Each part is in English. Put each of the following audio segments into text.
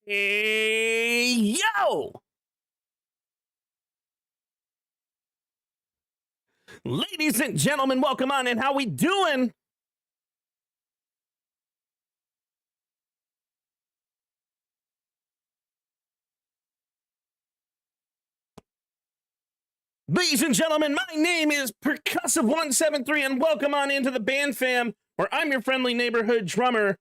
Hey, yo! Ladies and gentlemen, welcome on in. How we doing? Ladies and gentlemen, my name is Percussive173, and welcome on into the band fam, where I'm your friendly neighborhood drummer.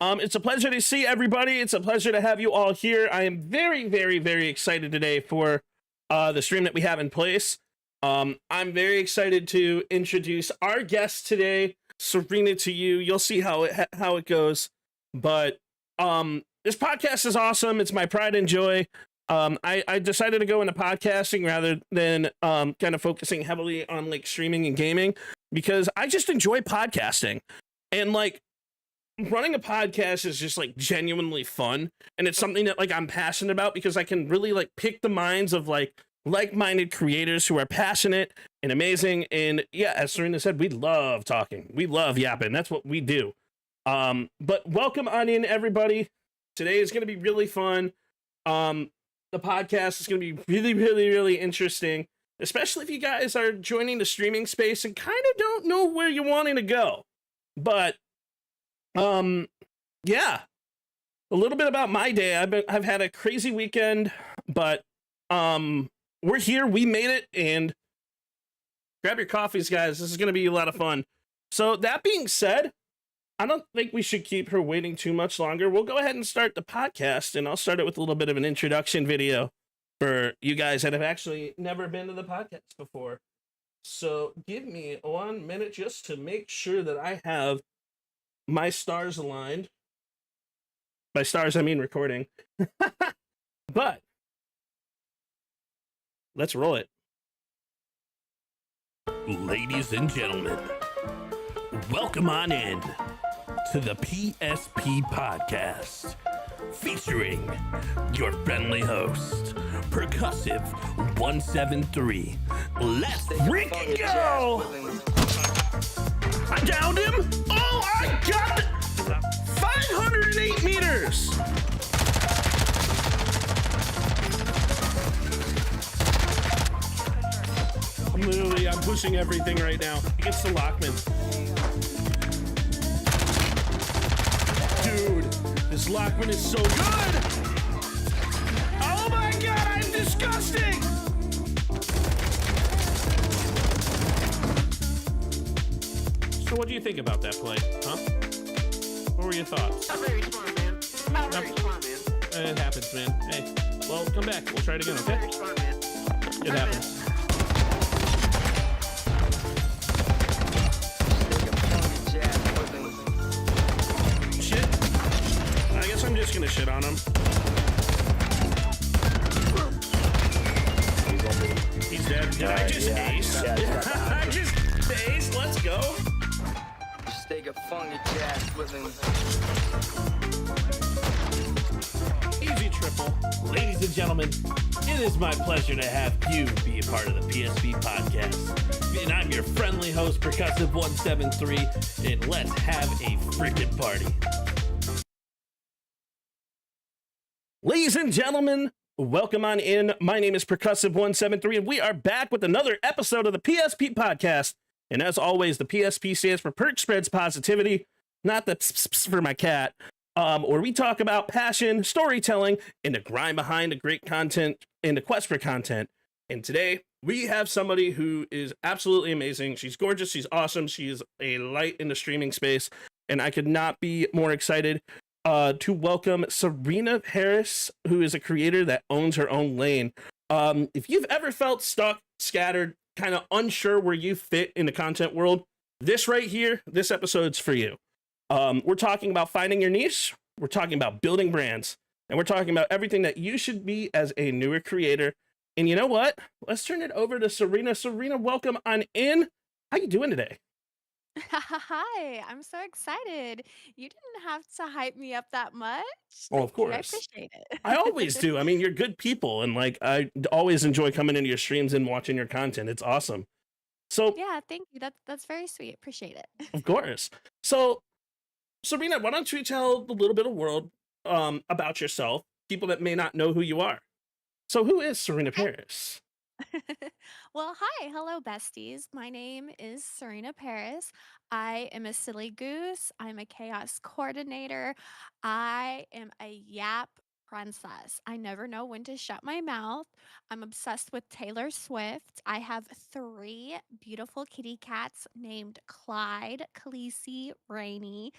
It's a pleasure to see everybody. It's a pleasure to have you all here. I am very, very, very excited today for the stream that we have in place. I'm very excited to introduce our guest today, Serena, to you. You'll see how it goes. But this podcast is awesome. It's my pride and joy. I decided to go into podcasting rather than kind of focusing heavily on like streaming and gaming because I just enjoy podcasting. And like running a podcast is just like genuinely fun, and it's something that like I'm passionate about because I can really like pick the minds of like-minded creators who are passionate and amazing. And yeah, as Serena said, we love talking, we love yapping. That's what we do. But welcome on in, everybody. Today is going to be really fun. The podcast is going to be really, really, really interesting, especially if you guys are joining the streaming space and kind of don't know where you're wanting to go. But yeah, a little bit about my day. I've had a crazy weekend, but we're here. We made it, and grab your coffees, guys. This is going to be a lot of fun. So that being said, I don't think we should keep her waiting too much longer. We'll go ahead and start the podcast, and I'll start it with a little bit of an introduction video for you guys that have actually never been to the podcast before. So give me 1 minute just to make sure that I have my stars aligned. By stars, I mean recording. But let's roll it. Ladies and gentlemen, welcome on in to the PSP Podcast, featuring your friendly host, Percussive173. Let's freaking go! I downed him! Oh, I got it! 508 meters! I'm pushing everything right now. Against the Lockman. Dude, this Lockman is so good! Oh my god, I'm disgusting! So what do you think about that play, huh? What were your thoughts? Not very smart, man. Not very smart, man. It happens, man. Hey, well, come back. We'll try it again, okay? Very smart, man. It happens. Shit. I guess I'm just gonna shit on him. He's dead. Did I just ace? I just ace. Let's go. Just take a funky jazz with him. Easy triple. Ladies and gentlemen, it is my pleasure to have you be a part of the PSP Podcast. And I'm your friendly host, Percussive173, and let's have a freaking party. Ladies and gentlemen, welcome on in. My name is Percussive173, and we are back with another episode of the PSP Podcast. And as always, the PSP stands for Perk Spreads Positivity, not the pss for my cat, where we talk about passion, storytelling, and the grind behind the great content and the quest for content. And today, we have somebody who is absolutely amazing. She's gorgeous. She's awesome. She is a light in the streaming space. And I could not be more excited to welcome Serena Harris, who is a creator that owns her own lane. If you've ever felt stuck, scattered, kind of unsure where you fit in the content world, this right here, this episode's for you. We're talking about finding your niche. We're talking about building brands. And we're talking about everything that you should be as a newer creator. And you know what? Let's turn it over to Serena. Serena, welcome on in. How you doing today? Hi, I'm so excited. You didn't have to hype me up that much. Oh, of Thank you. I course. appreciate I always it. do. I mean, you're good people. And like, I always enjoy coming into your streams and watching your content. It's awesome. So, Yeah, thank you. That's very sweet. Appreciate it. of course. So, Serena, why don't you tell a little bit of world about yourself, people that may not know who you are. So who is Serena Okay. Paris? Well, hi. Hello, besties. My name is Serena Paris. I am a silly goose. I'm a chaos coordinator. I am a yap princess. I never know when to shut my mouth. I'm obsessed with Taylor Swift. I have three beautiful kitty cats named Clyde, Khaleesi, Rainy.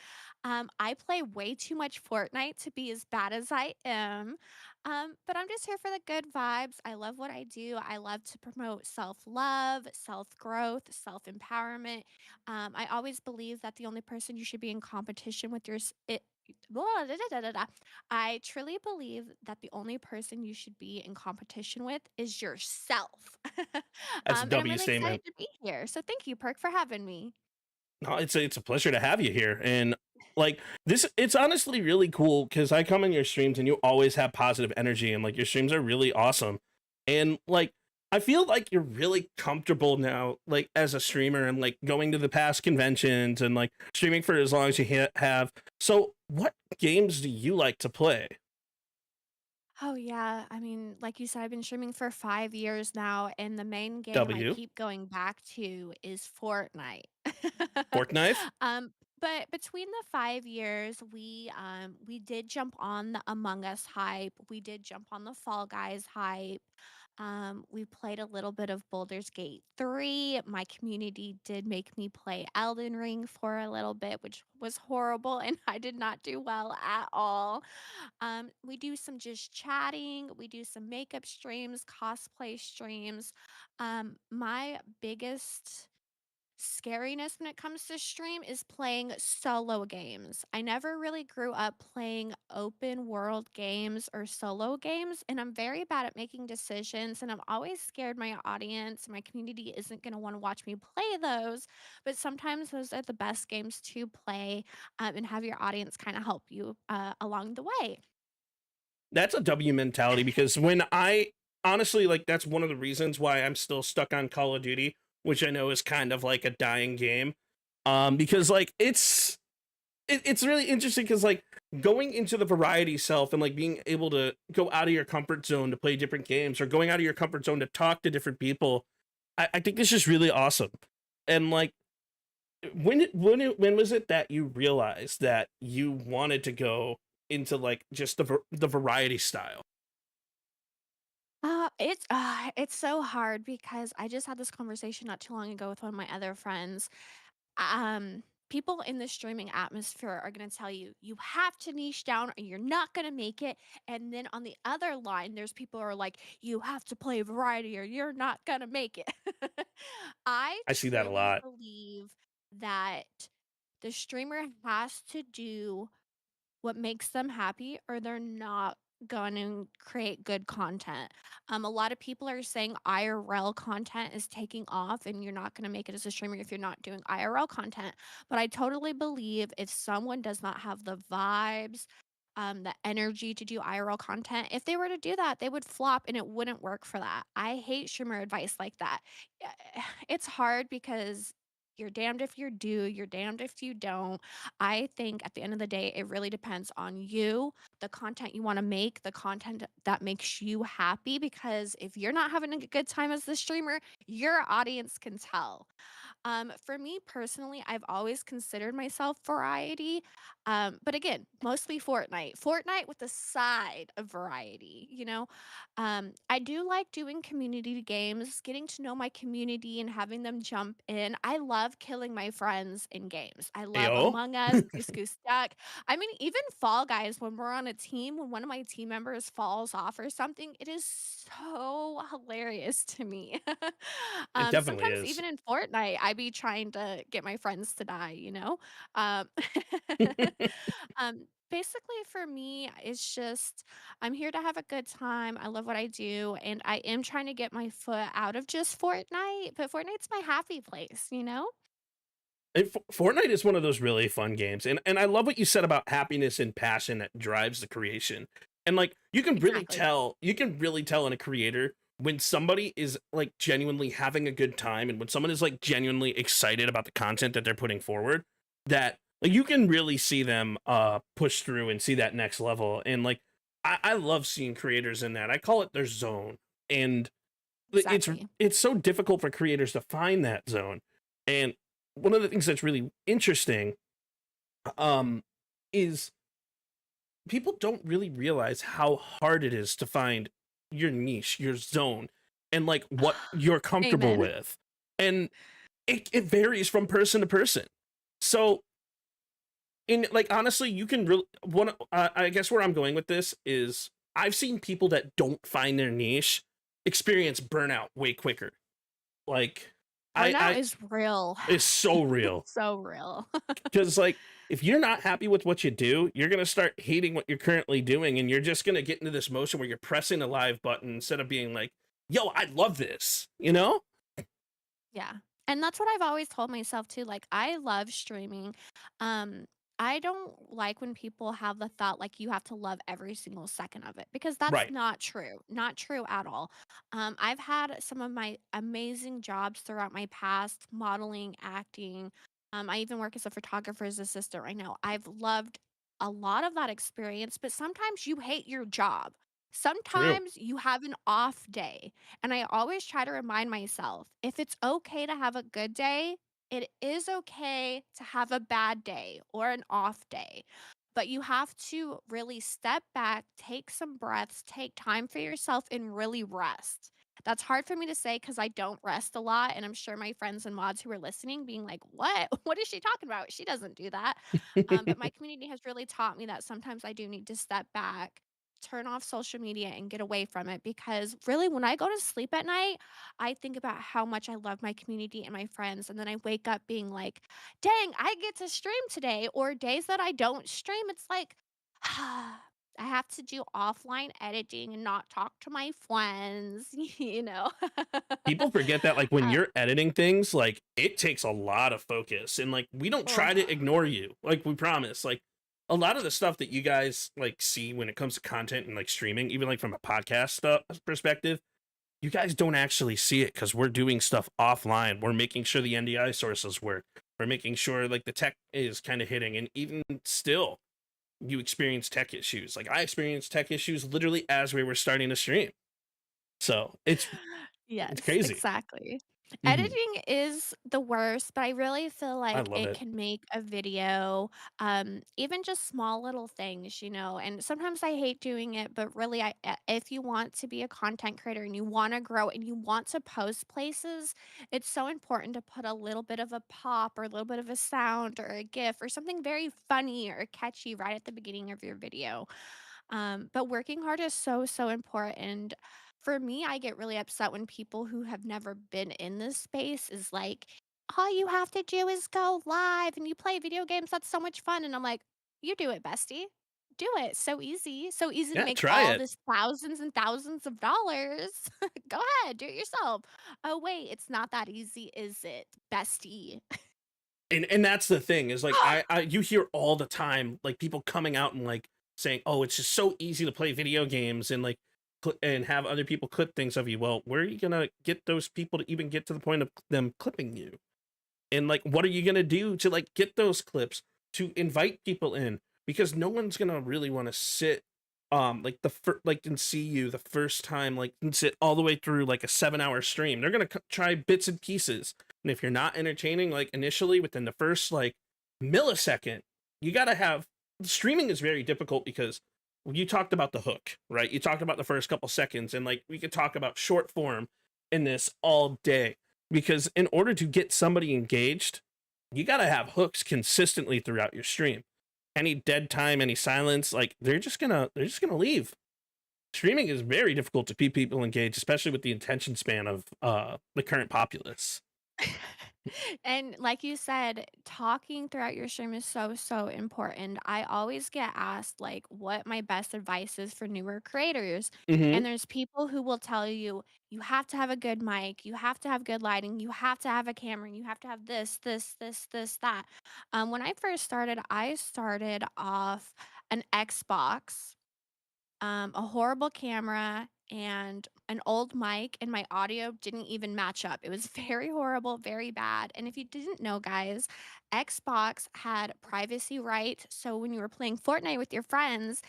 I play way too much Fortnite to be as bad as I am. But I'm just here for the good vibes. I love what I do. I love to promote self love, self growth, self empowerment. I always believe that the only person you should be in competition with blah, da, da, da, da, da. I truly believe that the only person you should be in competition with is yourself. That's a And I'm W really statement. excited to be here. So thank you, Perk, for having me. No, it's a pleasure to have you here. And like this, it's honestly really cool because I come in your streams and you always have positive energy and like your streams are really awesome. And like I feel like you're really comfortable now, like as a streamer and like going to the past conventions and like streaming for as long as you have. So, what games do you like to play? Oh, yeah. I mean, like you said, I've been streaming for 5 years now, and the main game I W, keep going back to is Fortnite. Fortnite. But between the 5 years, we did jump on the Among Us hype. We did jump on the Fall Guys hype. We played a little bit of Baldur's Gate 3. My community did make me play Elden Ring for a little bit, which was horrible, and I did not do well at all. We do some just chatting, we do some makeup streams, cosplay streams. My biggest scariness when it comes to stream is playing solo games. I never really grew up playing open world games or solo games, and I'm very bad at making decisions. And I'm always scared my audience, my community isn't going to want to watch me play those. But sometimes those are the best games to play and have your audience kind of help you along the way. That's a W mentality because when I honestly like that's one of the reasons why I'm still stuck on Call of Duty, which I know is kind of like a dying game. Because like it's really interesting because like going into the variety self and like being able to go out of your comfort zone to play different games or going out of your comfort zone to talk to different people, I think this is really awesome. And like when was it that you realized that you wanted to go into like just the variety style? It's so hard because I just had this conversation not too long ago with one of my other friends. People in the streaming atmosphere are going to tell you you have to niche down or you're not going to make it. And then on the other line, there's people who are like, you have to play variety or you're not going to make it. I I see that a truly lot. believe that the streamer has to do what makes them happy or they're not going to create good content. A lot of people are saying IRL content is taking off and you're not going to make it as a streamer if you're not doing IRL content. But I totally believe if someone does not have the vibes, the energy to do IRL content, if they were to do that, they would flop and it wouldn't work for that. I hate streamer advice like that. It's hard because you're damned if you do, you're damned if you don't. I think at the end of the day, it really depends on you, the content you want to make, the content that makes you happy. Because if you're not having a good time as the streamer, your audience can tell. For me personally, I've always considered myself variety. But again, mostly Fortnite. Fortnite with a side of variety, you know? I do like doing community games, getting to know my community and having them jump in. I love killing my friends in games. I love Ayo. Among Us, Goose Goose Duck. I mean, even Fall Guys, when we're on a team, when one of my team members falls off or something, it is so hilarious to me. It definitely Sometimes is. even in Fortnite, I be trying to get my friends to die, you know? Um, basically for me, it's just I'm here to have a good time. I love what I do, and I am trying to get my foot out of just Fortnite, but Fortnite's my happy place, you know? Fortnite is one of those really fun games, and I love what you said about happiness and passion that drives the creation. And like Exactly. you can really tell in a creator when somebody is like genuinely having a good time, and when someone is like genuinely excited about the content that they're putting forward. That like, you can really see them push through and see that next level. And like I love seeing creators in that. I call it their zone. And it's Exactly. it's so difficult for creators to find that zone. And one of the things that's really interesting um is people don't really realize how hard it is to find your niche, your zone, and like what you're comfortable Amen. with. And it varies from person to person. So in like honestly, you can really one I guess where I'm going with this is I've seen people that don't find their niche experience burnout way quicker. Like Burnout I is real. it's so real. So real. Because like if you're not happy with what you do, you're gonna start hating what you're currently doing, and you're just gonna get into this motion where you're pressing a live button instead of being like, "Yo, I love this," you know? Yeah. And that's what I've always told myself too. Like, I love streaming. Um, I don't like when people have the thought like you have to love every single second of it because that's Right. not true. Not true at all. I've had some of my amazing jobs throughout my past, modeling, acting. I even work as a photographer's assistant right now. I've loved a lot of that experience, but sometimes you hate your job. True. Sometimes you have an off day. And I always try to remind myself if it's okay to have a good day, it is okay to have a bad day or an off day. But you have to really step back, take some breaths, take time for yourself, and really rest. That's hard for me to say because I don't rest a lot. And I'm sure my friends and mods who are listening being like, what? What is she talking about? She doesn't do that. But my community has really taught me that sometimes I do need to step back, turn off social media and get away from it because really when I go to sleep at night, I think about how much I love my community and my friends and then I wake up being like, "Dang, I get to stream today." Or days that I don't stream, it's like I have to do offline editing and not talk to my friends, you know. People forget that like when uh, you're editing things, like it takes a lot of focus, and like we don't try to oh, ignore you. Like we promise. Like a lot of the stuff that you guys like see when it comes to content and like streaming, even like from a podcast stuff perspective, you guys don't actually see it because we're doing stuff offline. We're making sure the NDI sources work. We're making sure like the tech is kind of hitting, and even still, you experience tech issues. Like I experienced tech issues literally as we were starting to stream. So it's yes, crazy. exactly. Mhm. Editing is the worst, but I really feel I like love it it. can make a video, even just small little things, you know. And sometimes I hate doing it, but really, if you want to be a content creator and you want to grow and you want to post places, it's so important to put a little bit of a pop or a little bit of a sound or a GIF or something very funny or catchy right at the beginning of your video. But working hard is so, so important. For me, I get really upset when people who have never been in this space is like, all you have to do is go live and you play video games. That's so much fun. And I'm like, you do it, bestie. Do it. So easy. So easy to Yeah, make try all it. this thousands and thousands of dollars. Go ahead, do it yourself. Oh, wait, it's not that easy, is it, bestie? And that's the thing is like I you hear all the time like people coming out and like saying, "Oh, it's just so easy to play video games and like and have other people clip things of you." Well, where are you gonna get those people to even get to the point of them clipping you? And like, what are you gonna do to like get those clips to invite people in? Because no one's gonna really want to sit like like and see you the first time like and sit all the way through like a 7 hour stream. They're gonna try bits and pieces, and if you're not entertaining like initially within the first like millisecond, you gotta have streaming is very difficult because you talked about the hook, right? You talked about the first couple seconds, and like we could talk about short form in this all day because in order to get somebody engaged, you got to have hooks consistently throughout your stream. Any dead time, any silence, like they're just gonna leave. Streaming is very difficult to keep people engaged, especially with the attention span of the current populace. And like you said, talking throughout your stream is so, so important. I always get asked like what my best advice is for newer creators. Hmm. And there's people who will tell you, you have to have a good mic, you have to have good lighting, you have to have a camera, you have to have this, that. When I first started, I started off an Xbox, a horrible camera and an old mic, and my audio didn't even match up. It was very horrible, very bad. And if you didn't know, guys, Xbox had privacy rights. So when you were playing Fortnite with your friends,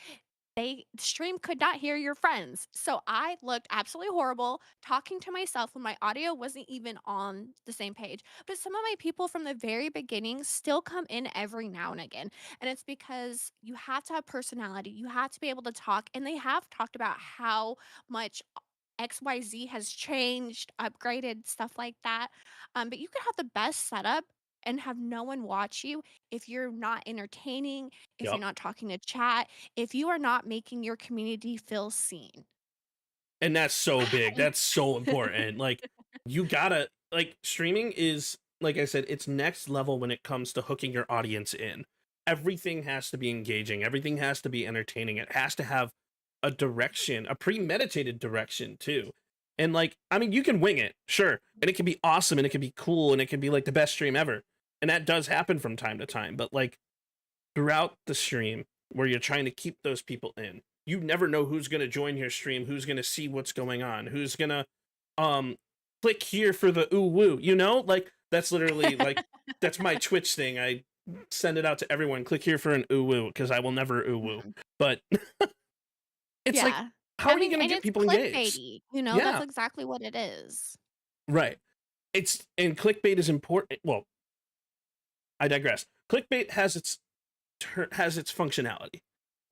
stream could not hear your friends. So I looked absolutely horrible talking to myself when my audio wasn't even on the same page. But some of my people from the very beginning still come in every now and again. And it's because you have to have personality. You have to be able to talk. And they have talked about how much XYZ has changed, upgraded, stuff like that. But you could have the best setup and have no one watch you if you're not entertaining, if you're Yep. not talking to chat, if you are not making your community feel seen. And that's so big. And That's so important. Like, you gotta, like, streaming is, like I said, it's next level when it comes to hooking your audience in. Everything has to be engaging, everything has to be entertaining. It has to have a direction, a premeditated direction, too. And, like, I mean, you can wing it, sure. And it can be awesome and it can be cool and it can be like the best stream ever. And that does happen from time to time. But, like, throughout the stream, where you're trying to keep those people in, you never know who's going to join your stream, who's going to see what's going on, who's going to um click here for the ooh woo, like that's literally like that's my Twitch thing. I send it out to everyone, click here for an ooh woo, because I will never ooh woo. Mhm. But it's like, Yeah. how I are you mean, going to and get it's people engaged? clickbaity, that's Yeah, exactly what it is. right. It's and clickbait is important. Well, I digress. Clickbait has its functionality.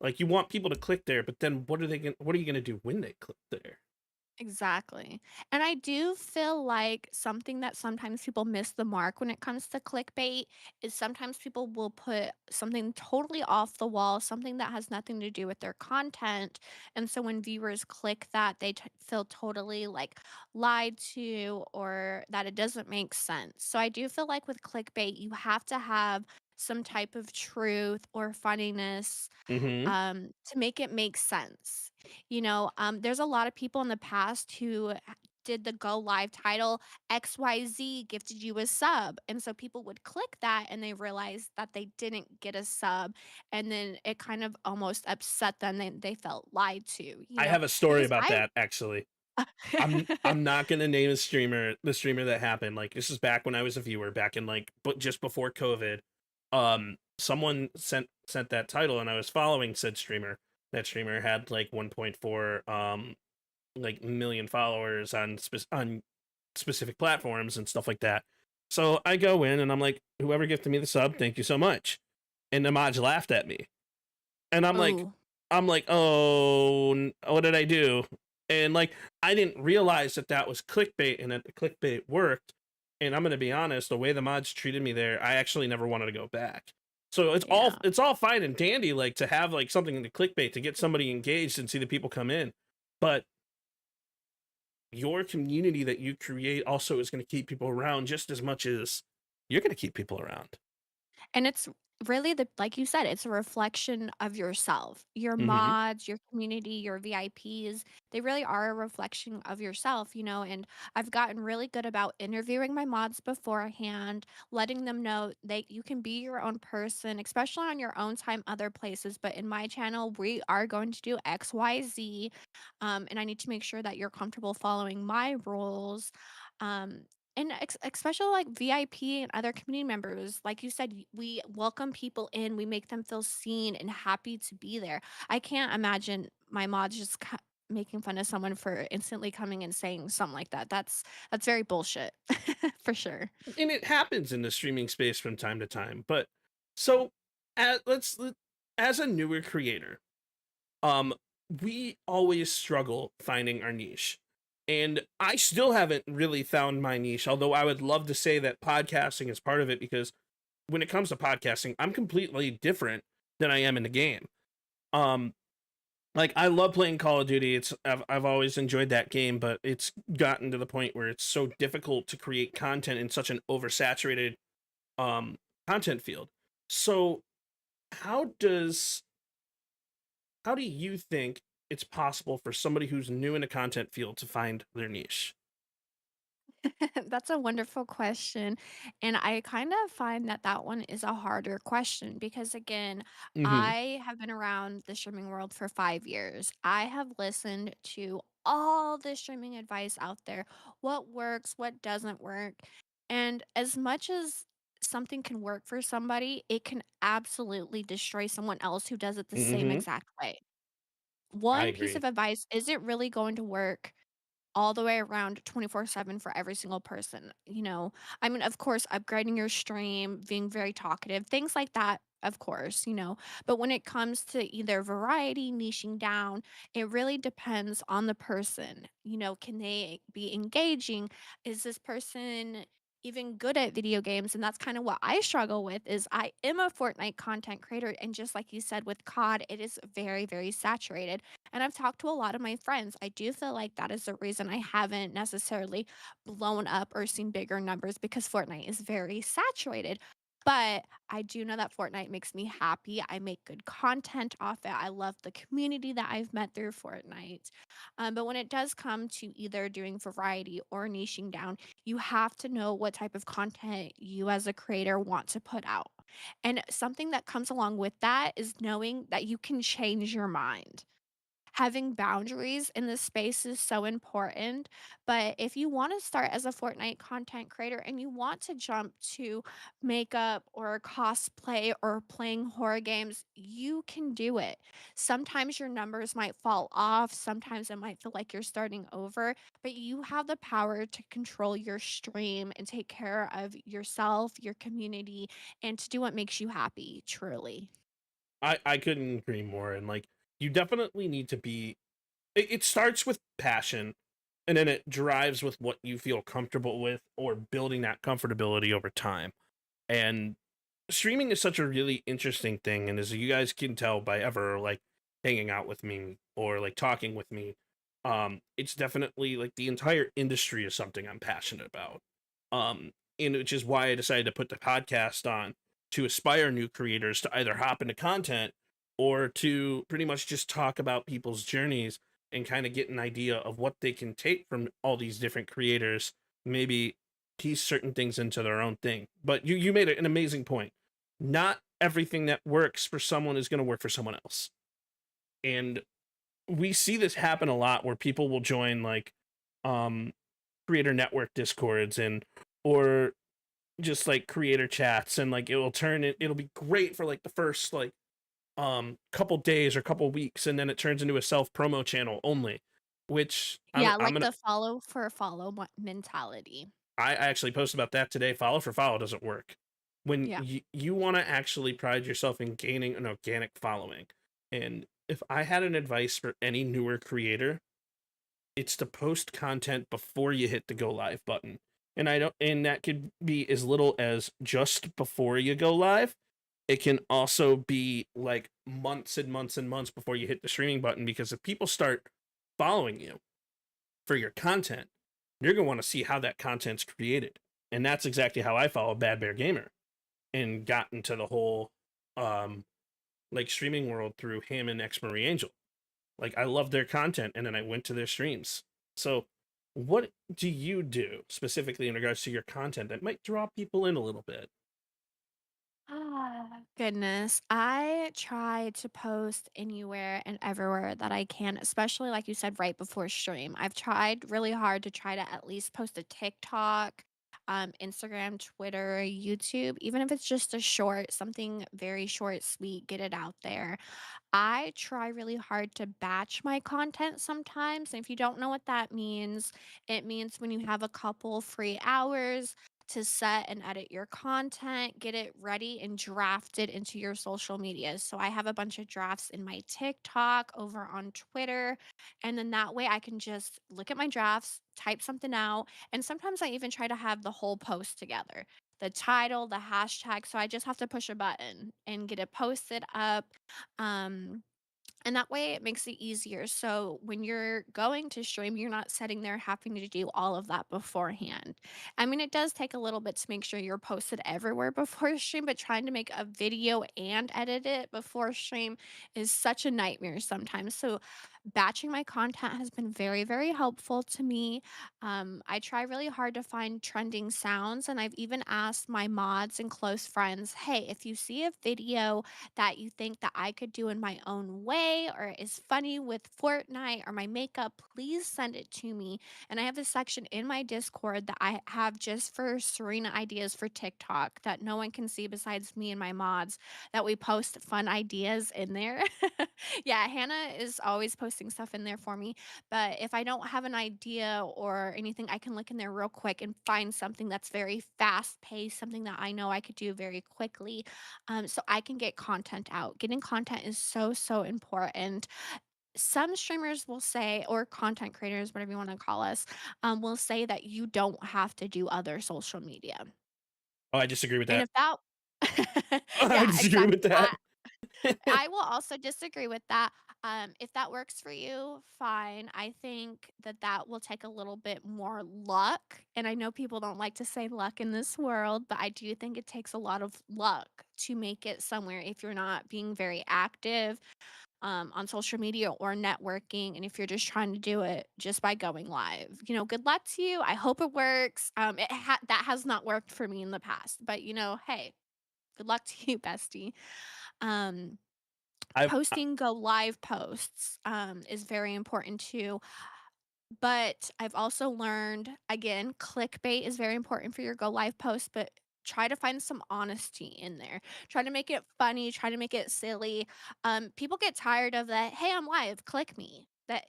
Like, you want people to click there, but then what are you gonna do when they click there? Exactly. And I do feel like something that sometimes people miss the mark when it comes to clickbait is sometimes people will put something totally off the wall, something that has nothing to do with their content. And so when viewers click that, they feel totally like lied to or that it doesn't make sense. So I do feel like with clickbait, you have to have some type of truth or funniness Mhm. to make it make sense. There's a lot of people in the past who did the go live title XYZ gifted you a sub. And so people would click that and they realized that they didn't get a sub. And then it kind of almost upset them. They felt lied to, I have a story because about I. that, actually. I'm not gonna name the streamer that happened. Like, this is back when I was a viewer, back in, like, but just before COVID. Someone sent that title, and I was following said streamer. That streamer had like 1.4 like million followers on specific platforms and stuff like that. So I go in and I'm like, whoever gifted me the sub, thank you so much. And Namaj laughed at me. And Oh, I'm like, oh, what did I do? And, like, I didn't realize that that was clickbait and that the clickbait worked. And I'm gonna be honest, the way the mods treated me there, I actually never wanted to go back. So yeah. it's all fine and dandy, like, to have like something in the clickbait to get somebody engaged and see the people come in, but your community that you create also is going to keep people around just as much as you're going to keep people around. And it's really like you said, it's a reflection of yourself. Your Hmm. mods, your community, your VIPs, they really are a reflection of yourself, and I've gotten really good about interviewing my mods beforehand, letting them know that you can be your own person, especially on your own time other places, but in my channel, we are going to do XYZ, and I need to make sure that you're comfortable following my rules. Um, and especially like VIP and other community members, like you said, we welcome people in, we make them feel seen and happy to be there. I can't imagine my mods just making fun of someone for instantly coming and saying something like that. That's very bullshit, for sure. And it happens in the streaming space from time to time. But so, as a newer creator, um, we always struggle finding our niche. And I still haven't really found my niche, although I would love to say that podcasting is part of it, because when it comes to podcasting, I'm completely different than I am in the game. Um, like, I love playing Call of Duty. I've always enjoyed that game, but it's gotten to the point where it's so difficult to create content in such an oversaturated um content field. So how does how do you think it's possible for somebody who's new in a content field to find their niche? That's a wonderful question. And I kind of find that that one is a harder question because, again, Hmm. I have been around the streaming world for 5 years. I have listened to all the streaming advice out there, what works, what doesn't work. And as much as something can work for somebody, it can absolutely destroy someone else who does it the same Hmm. exact way. I one piece agree. of advice isn't really going to work all the way around 24/7 for every single person, you know? I mean, of course, upgrading your stream, being very talkative, things like that, of course, you know? But when it comes to either variety, niching down, it really depends on the person. You know, can they be engaging? Is this person even good at video games? And that's kind of what I struggle with is I am a Fortnite content creator and just like you said with COD, it is very, very saturated. And I've talked to a lot of my friends. I do feel like that is the reason I haven't necessarily blown up or seen bigger numbers because Fortnite is very saturated. But I do know that Fortnite makes me happy. I make good content off it. I love the community that I've met through Fortnite. But when it does come to either doing variety or niching down, you have to know what type of content you as a creator want to put out. And something that comes along with that is knowing that you can change your mind. Having boundaries in this space is so important, but if you wanna start as a Fortnite content creator and you want to jump to makeup or cosplay or playing horror games, you can do it. Sometimes your numbers might fall off, sometimes it might feel like you're starting over, but you have the power to control your stream and take care of yourself, your community, and to do what makes you happy, truly. I couldn't agree more. And like, you definitely need to be. It starts with passion, and then it drives with what you feel comfortable with, or building that comfortability over time. And streaming is such a really interesting thing, and as you guys can tell by ever like hanging out with me or like talking with me, it's definitely like the entire industry is something I'm passionate about. Um, and which is why I decided to put the podcast on to aspire new creators to either hop into content or to pretty much just talk about people's journeys and kind of get an idea of what they can take from all these different creators, maybe piece certain things into their own thing. But you made an amazing point. Not everything that works for someone is going to work for someone else. And we see this happen a lot where people will join like um creator network discords and or just like creator chats, and like it'll be great for like the first like couple days or couple weeks, and then it turns into a self promo channel only, which Yeah, I'm like gonna the follow for follow mentality. I actually posted about that today. Follow for follow doesn't work. When Yeah. you want to actually pride yourself in gaining an organic following. And if I had an advice for any newer creator, it's to post content before you hit the go live button. And I don't and that could be as little as just before you go live. It can also be like months and months and months before you hit the streaming button, because if people start following you for your content, you're going to want to see how that content's created. And that's exactly how I follow Bad Bear Gamer and got into the whole um like streaming world through him and X Marie Angel. Like, I love their content, and then I went to their streams. So what do you do specifically in regards to your content that might draw people in a little bit? Goodness. I try to post anywhere and everywhere that I can, especially like you said, right before stream. I've tried really hard to try to at least post a TikTok, Instagram, Twitter, YouTube, even if it's just a short, something very short, sweet, get it out there. I try really hard to batch my content sometimes. And if you don't know what that means, it means when you have a couple free hours to set and edit your content, get it ready and draft it into your social media. So I have a bunch of drafts in my TikTok, over on Twitter, and then that way I can just look at my drafts, type something out, and sometimes I even try to have the whole post together. The title, the hashtag, so I just have to push a button and get it posted up. Um, and that way it makes it easier. So when you're going to stream, you're not sitting there having to do all of that beforehand. I mean, it does take a little bit to make sure you're posted everywhere before stream, but trying to make a video and edit it before stream is such a nightmare sometimes. So Batching my content has been very, very helpful to me. I try really hard to find trending sounds, and I've even asked my mods and close friends, hey, if you see a video that you think that I could do in my own way or is funny with Fortnite or my makeup, please send it to me. And I have a section in my Discord that I have just for Serena ideas for TikTok that no one can see besides me and my mods, that we post fun ideas in there. Yeah, Hannah is always posting stuff in there for me, but if I don't have an idea or anything, I can look in there real quick and find something that's very fast paced, something that I know I could do very quickly, so I can get content out. Getting content is so, so important. Some streamers will say, or content creators, whatever you want to call us, will say that you don't have to do other social media. Oh, I disagree with And that. if that I yeah, disagree with exactly. that. I will also disagree with that. If that works for you, fine. I think that that will take a little bit more luck. And I know people don't like to say luck in this world, but I do think it takes a lot of luck to make it somewhere if you're not being very active on social media or networking. And if you're just trying to do it just by going live, good luck to you. I hope it works. That has not worked for me in the past, but hey, good luck to you, bestie. Um, I Posting go live posts, is very important too, but I've also learned, again, clickbait is very important for your go live post, but try to find some honesty in there. Try to make it funny, try to make it silly. People get tired of that, "Hey, I'm live, click me." That,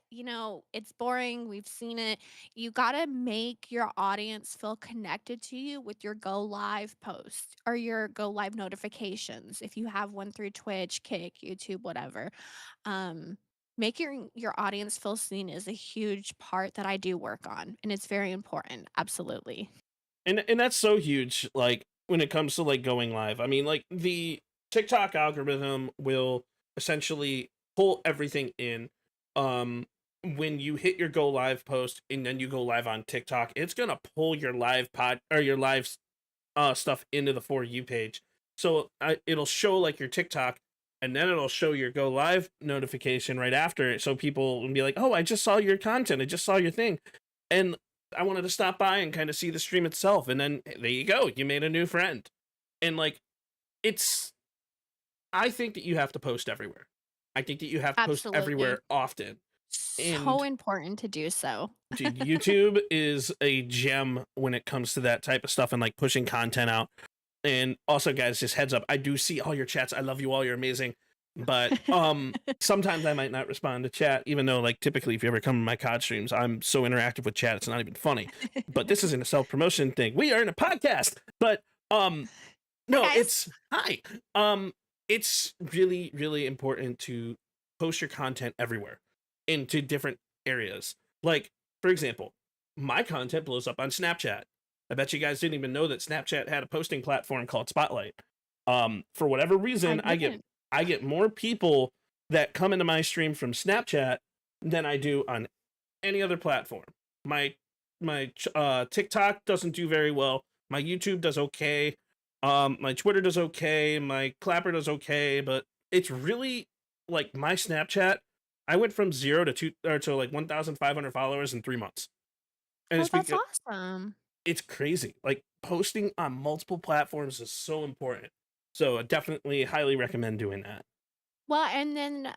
it's boring, we've seen it. You gotta make your audience feel connected to you with your go live post or your go live notifications if you have one through Twitch, Kick, YouTube, whatever. Um, Making your audience feel seen is a huge part that I do work on, and it's very important, absolutely. and that's so huge, like when it comes to like going live. I mean, like the TikTok algorithm will essentially pull everything in. Um when you hit your go live post and then you go live on TikTok, it's gonna pull your live pod or your live stuff into the For You page. So it'll show like your TikTok, and then it'll show your go live notification right after it. So people will be like, "Oh, I just saw your content. I just saw your thing," and I wanted to stop by and kind of see the stream itself. And then there you go, you made a new friend. And like, it's I think that you have to post everywhere. I think that you have to post Absolutely. everywhere often. So And important to do so. dude, YouTube is a gem when it comes to that type of stuff and like pushing content out. And also, guys, just heads up, I do see all your chats. I love you all. You're amazing. But sometimes I might not respond to chat, even though like typically if you ever come to my COD streams, I'm so interactive with chat, it's not even funny. But this isn't a self-promotion thing. We are in a podcast. But Hi, no, guys. it's hi. It's really, really important to post your content everywhere into different areas. Like, for example, my content blows up on Snapchat. I bet you guys didn't even know that Snapchat had a posting platform called Spotlight. For whatever I reason, didn't. I get more people that come into my stream from Snapchat than I do on any other platform. My TikTok doesn't do very well. My YouTube does okay. My Twitter does okay. My Clapper does okay, but it's really like my Snapchat. I went from 0 to 2 or to like 1,500 followers in 3 months, and Oh, it's that's because awesome. it's crazy. Like posting on multiple platforms is so important. So I definitely highly recommend doing that. Well, and then,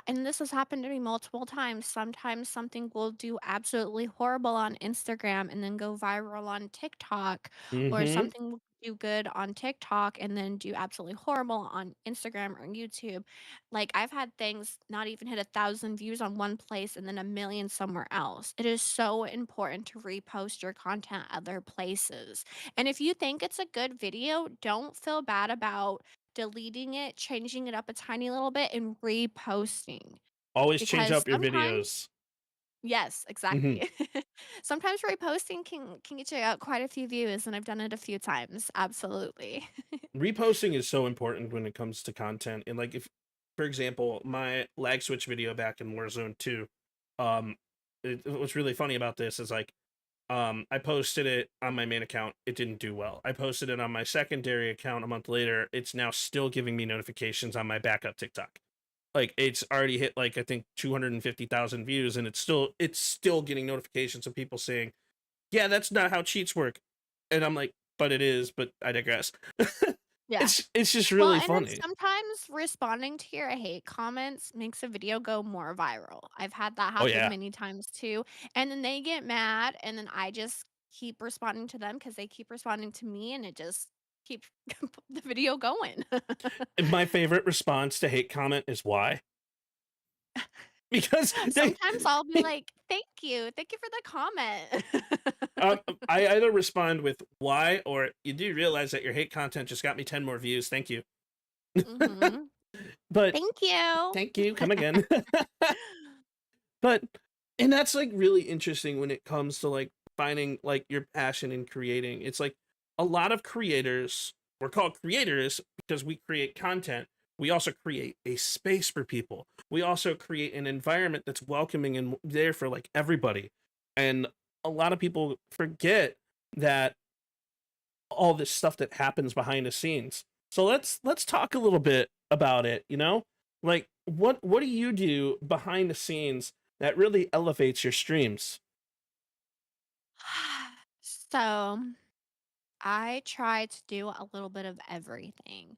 and this has happened to me multiple times. Sometimes something will do absolutely horrible on Instagram and then go viral on TikTok, or Mm-hmm. something will do good on TikTok and then do absolutely horrible on Instagram or YouTube. Like I've had things not even hit 1,000 views on one place and then a million somewhere else. It is so important to repost your content other places. And if you think it's a good video, don't feel bad about deleting it, changing it up a tiny little bit, and reposting. Always change Because up your sometimes videos. yes, Mm-hmm. exactly. Sometimes reposting can get you out quite a few views, and I've done it a few times, absolutely. Reposting is so important when it comes to content. And like if, for example, my lag switch video back in Warzone 2, um, what's really funny about this is like I posted it on my main account. It didn't do well. I posted it on my secondary account a month later. It's now still giving me notifications on my backup TikTok. Like it's already hit like I think 250,000 views, and it's still getting notifications of people saying, "Yeah, that's not how cheats work," and I'm like, "But it is." But I digress. Yeah. It's just Well, really and then funny. sometimes responding to your hate comments makes a video go more viral. I've had that Oh happen yeah. many times too. And then they get mad, and then I just keep responding to them because they keep responding to me, and it just keeps the video going. And my favorite response to hate comment is why? Because they Sometimes I'll be like, "Thank you. Thank you for the comment." I either respond with why or you do realize that your hate content just got me 10 more views. Thank you. Mhm. But Thank you. thank you. Come again. But and that's like really interesting when it comes to like finding like your passion in creating. It's like a lot of creators, we're called creators because we create content. We also create a space for people. We also create an environment that's welcoming and there for like everybody. And a lot of people forget that all this stuff that happens behind the scenes. So let's talk a little bit about it, you know? Like what do you do behind the scenes that really elevates your streams? So, I try to do a little bit of everything.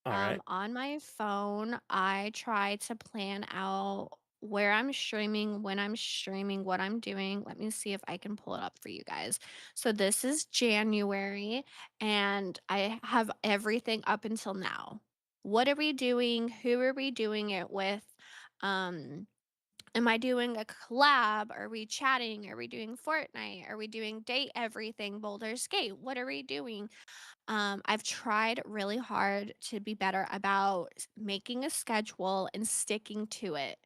All right. On my phone, I try to plan out where I'm streaming, when I'm streaming, what I'm doing. Let me see if I can pull it up for you guys. So this is January, and I have everything up until now. What are we doing? Who are we doing it with? Um, Am I doing a collab? Are we chatting? Are we doing Fortnite? Are we doing date everything, Boulder's Gate? What are we doing? I've tried really hard to be better about making a schedule and sticking to it.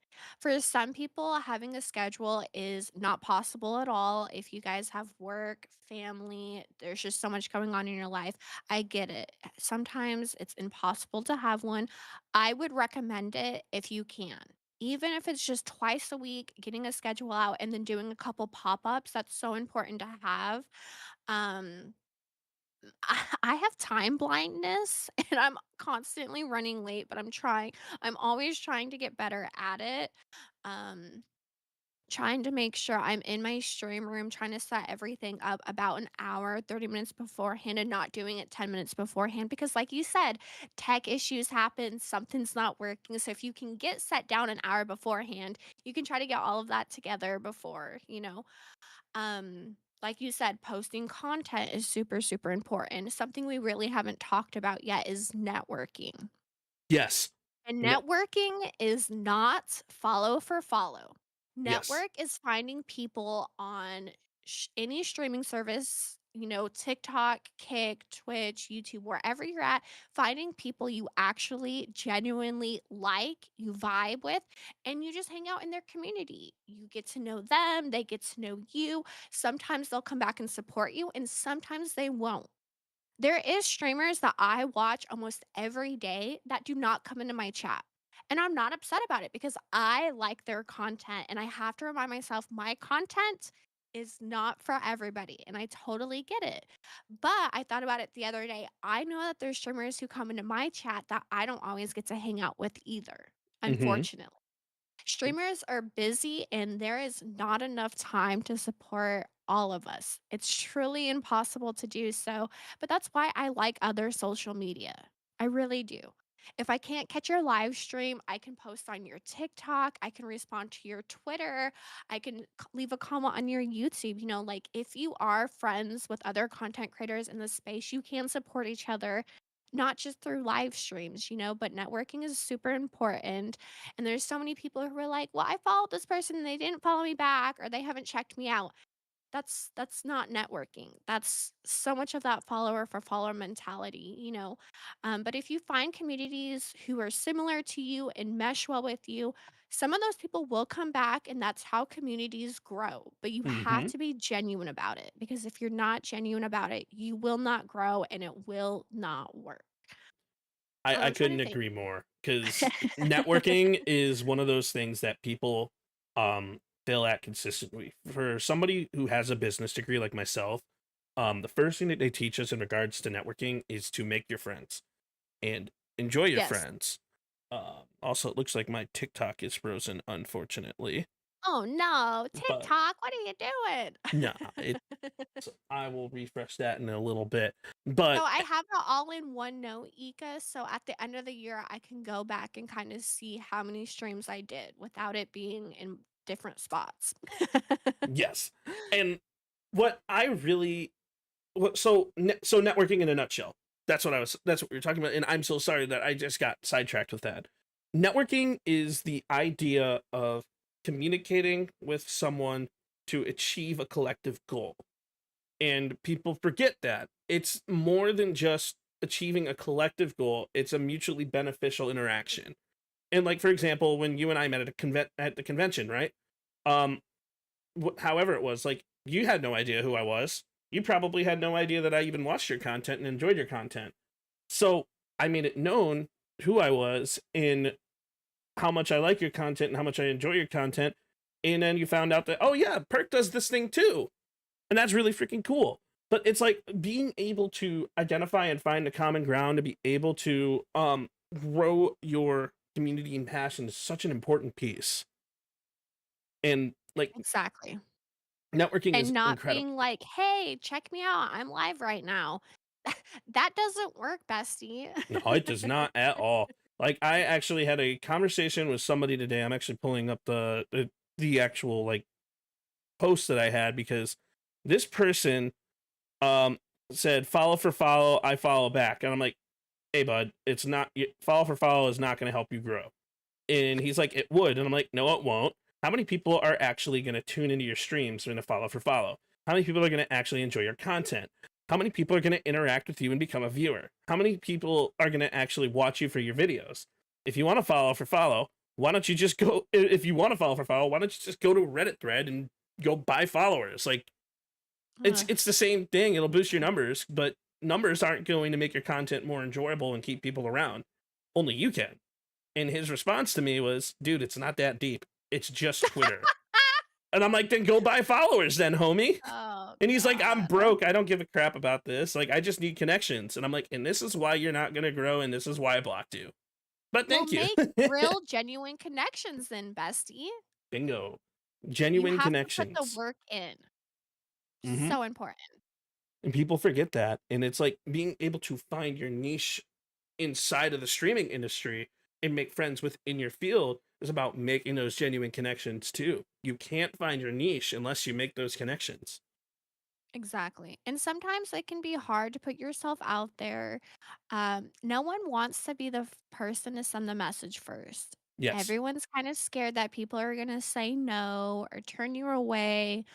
For some people, having a schedule is not possible at all. If you guys have work, family, there's just so much going on in your life. I get it. Sometimes it's impossible to have one. I would recommend it if you can. Even if it's just twice a week, getting a schedule out and then doing a couple pop ups, that's so important to have. Um, I have time blindness and I'm constantly running late, but I'm trying. I'm always trying to get better at it. Um, Trying to make sure I'm in my stream room, trying to set everything up about an hour, 30 minutes beforehand, and not doing it 10 minutes beforehand. Because, like you said, tech issues happen, something's not working. So, if you can get set down an hour beforehand, you can try to get all of that together before. Like you said, posting content is super, super important. Something we really haven't talked about yet is networking. Yes. And No. networking is not follow for follow. Yes. Network is finding people on any streaming service, TikTok, Kick, Twitch, YouTube, wherever you're at, finding people you actually genuinely like, you vibe with, and you just hang out in their community. You get to know them, they get to know you. Sometimes they'll come back and support you, and sometimes they won't. There is streamers that I watch almost every day that do not come into my chat. And I'm not upset about it because I like their content and I have to remind myself my content is not for everybody and I totally get it. But I thought about it the other day. I know that there's streamers who come into my chat that I don't always get to hang out with either, Mm-hmm. unfortunately. Streamers are busy and there is not enough time to support all of us. It's truly impossible to do so, but that's why I like other social media. I really do. If I can't catch your live stream, I can post on your TikTok, I can respond to your Twitter, I can leave a comment on your YouTube. Like if you are friends with other content creators in the space, you can support each other, not just through live streams, but networking is super important. And there's so many people who are like, "Well, I followed this person and they didn't follow me back or they haven't checked me out." That's not networking. That's so much of that follower for follower mentality. But if you find communities who are similar to you and mesh well with you, some of those people will come back and that's how communities grow. But you have Mm-hmm. to be genuine about it because if you're not genuine about it, you will not grow and it will not work. I I'm trying to couldn't think. agree more because networking is one of those things that people fail at consistently. For somebody who has a business degree like myself, the first thing that they teach us in regards to networking is to make your friends and enjoy your Yes. friends. Also, it looks like my TikTok is frozen, unfortunately. Oh no, But TikTok, what are you nah, doing? I will refresh that in a little bit. So But I have it all in one note, Ika. So at the end of the year, I can go back and kind of see how many streams I did without it being in different spots. yes, and what I really so networking in a nutshell. That's what we were talking about, and I'm so sorry that I just got sidetracked with that. Networking is the idea of communicating with someone to achieve a collective goal. And people forget that. It's more than just achieving a collective goal, it's a mutually beneficial interaction. And like for example, when you and I met at at the convention, right? Um however it was, like you had no idea who I was. You probably had no idea that I even watched your content and enjoyed your content. So I made it known who I was and how much I like your content and how much I enjoy your content. And then you found out that, oh yeah, Perk does this thing too. And that's really freaking cool. But it's like being able to identify and find a common ground to be able to grow your community and passion is such an important piece. And like Exactly. networking And is not incredible. being like, "Hey, check me out. I'm live right now." That doesn't work, bestie. No, it does not at all. Like I actually had a conversation with somebody today. I'm actually pulling up the actual like post that I had because this person um said follow for follow, I follow back. And I'm like, hey bud, it's not, follow for follow is not going to help you grow. And he's like, it would. And I'm like, no, it won't. How many people are actually going to tune into your streams and to follow for follow? How many people are going to actually enjoy your content? How many people are going to interact with you and become a viewer? How many people are going to actually watch you for your videos? If you want to follow for follow, why don't you just go, if you want to follow for follow, why don't you just go to a Reddit thread and go buy followers? Like Ugh. it's the same thing. It'll boost your numbers, but numbers aren't going to make your content more enjoyable and keep people around. Only you can. And his response to me was, dude, it's not that deep. It's just Twitter. And I'm like, then go buy followers then, homie. Oh And he's like, I'm god. broke. I don't give a crap about this. Like, I just need connections. And I'm like, and this is why you're not going to grow. And this is why I blocked you. But Well, thank you. make real genuine connections then, bestie. Bingo. You Genuine have to put the connections. work in. Hmm. So important. And people forget that. And it's like being able to find your niche inside of the streaming industry and make friends within your field is about making those genuine connections too. You can't find your niche unless you make those connections. Exactly. And sometimes it can be hard to put yourself out there. No one wants to be the person to send the message first. Yes. Everyone's kind of scared that people are going to say no or turn you away.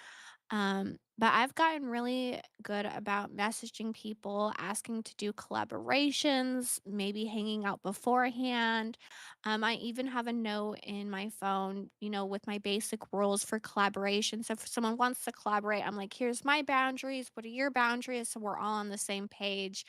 But I've gotten really good about messaging people, asking to do collaborations, maybe hanging out beforehand. I even have a note in my phone, with my basic rules for collaboration. So if someone wants to collaborate, I'm like, here's my boundaries. What are your boundaries? So we're all on the same page.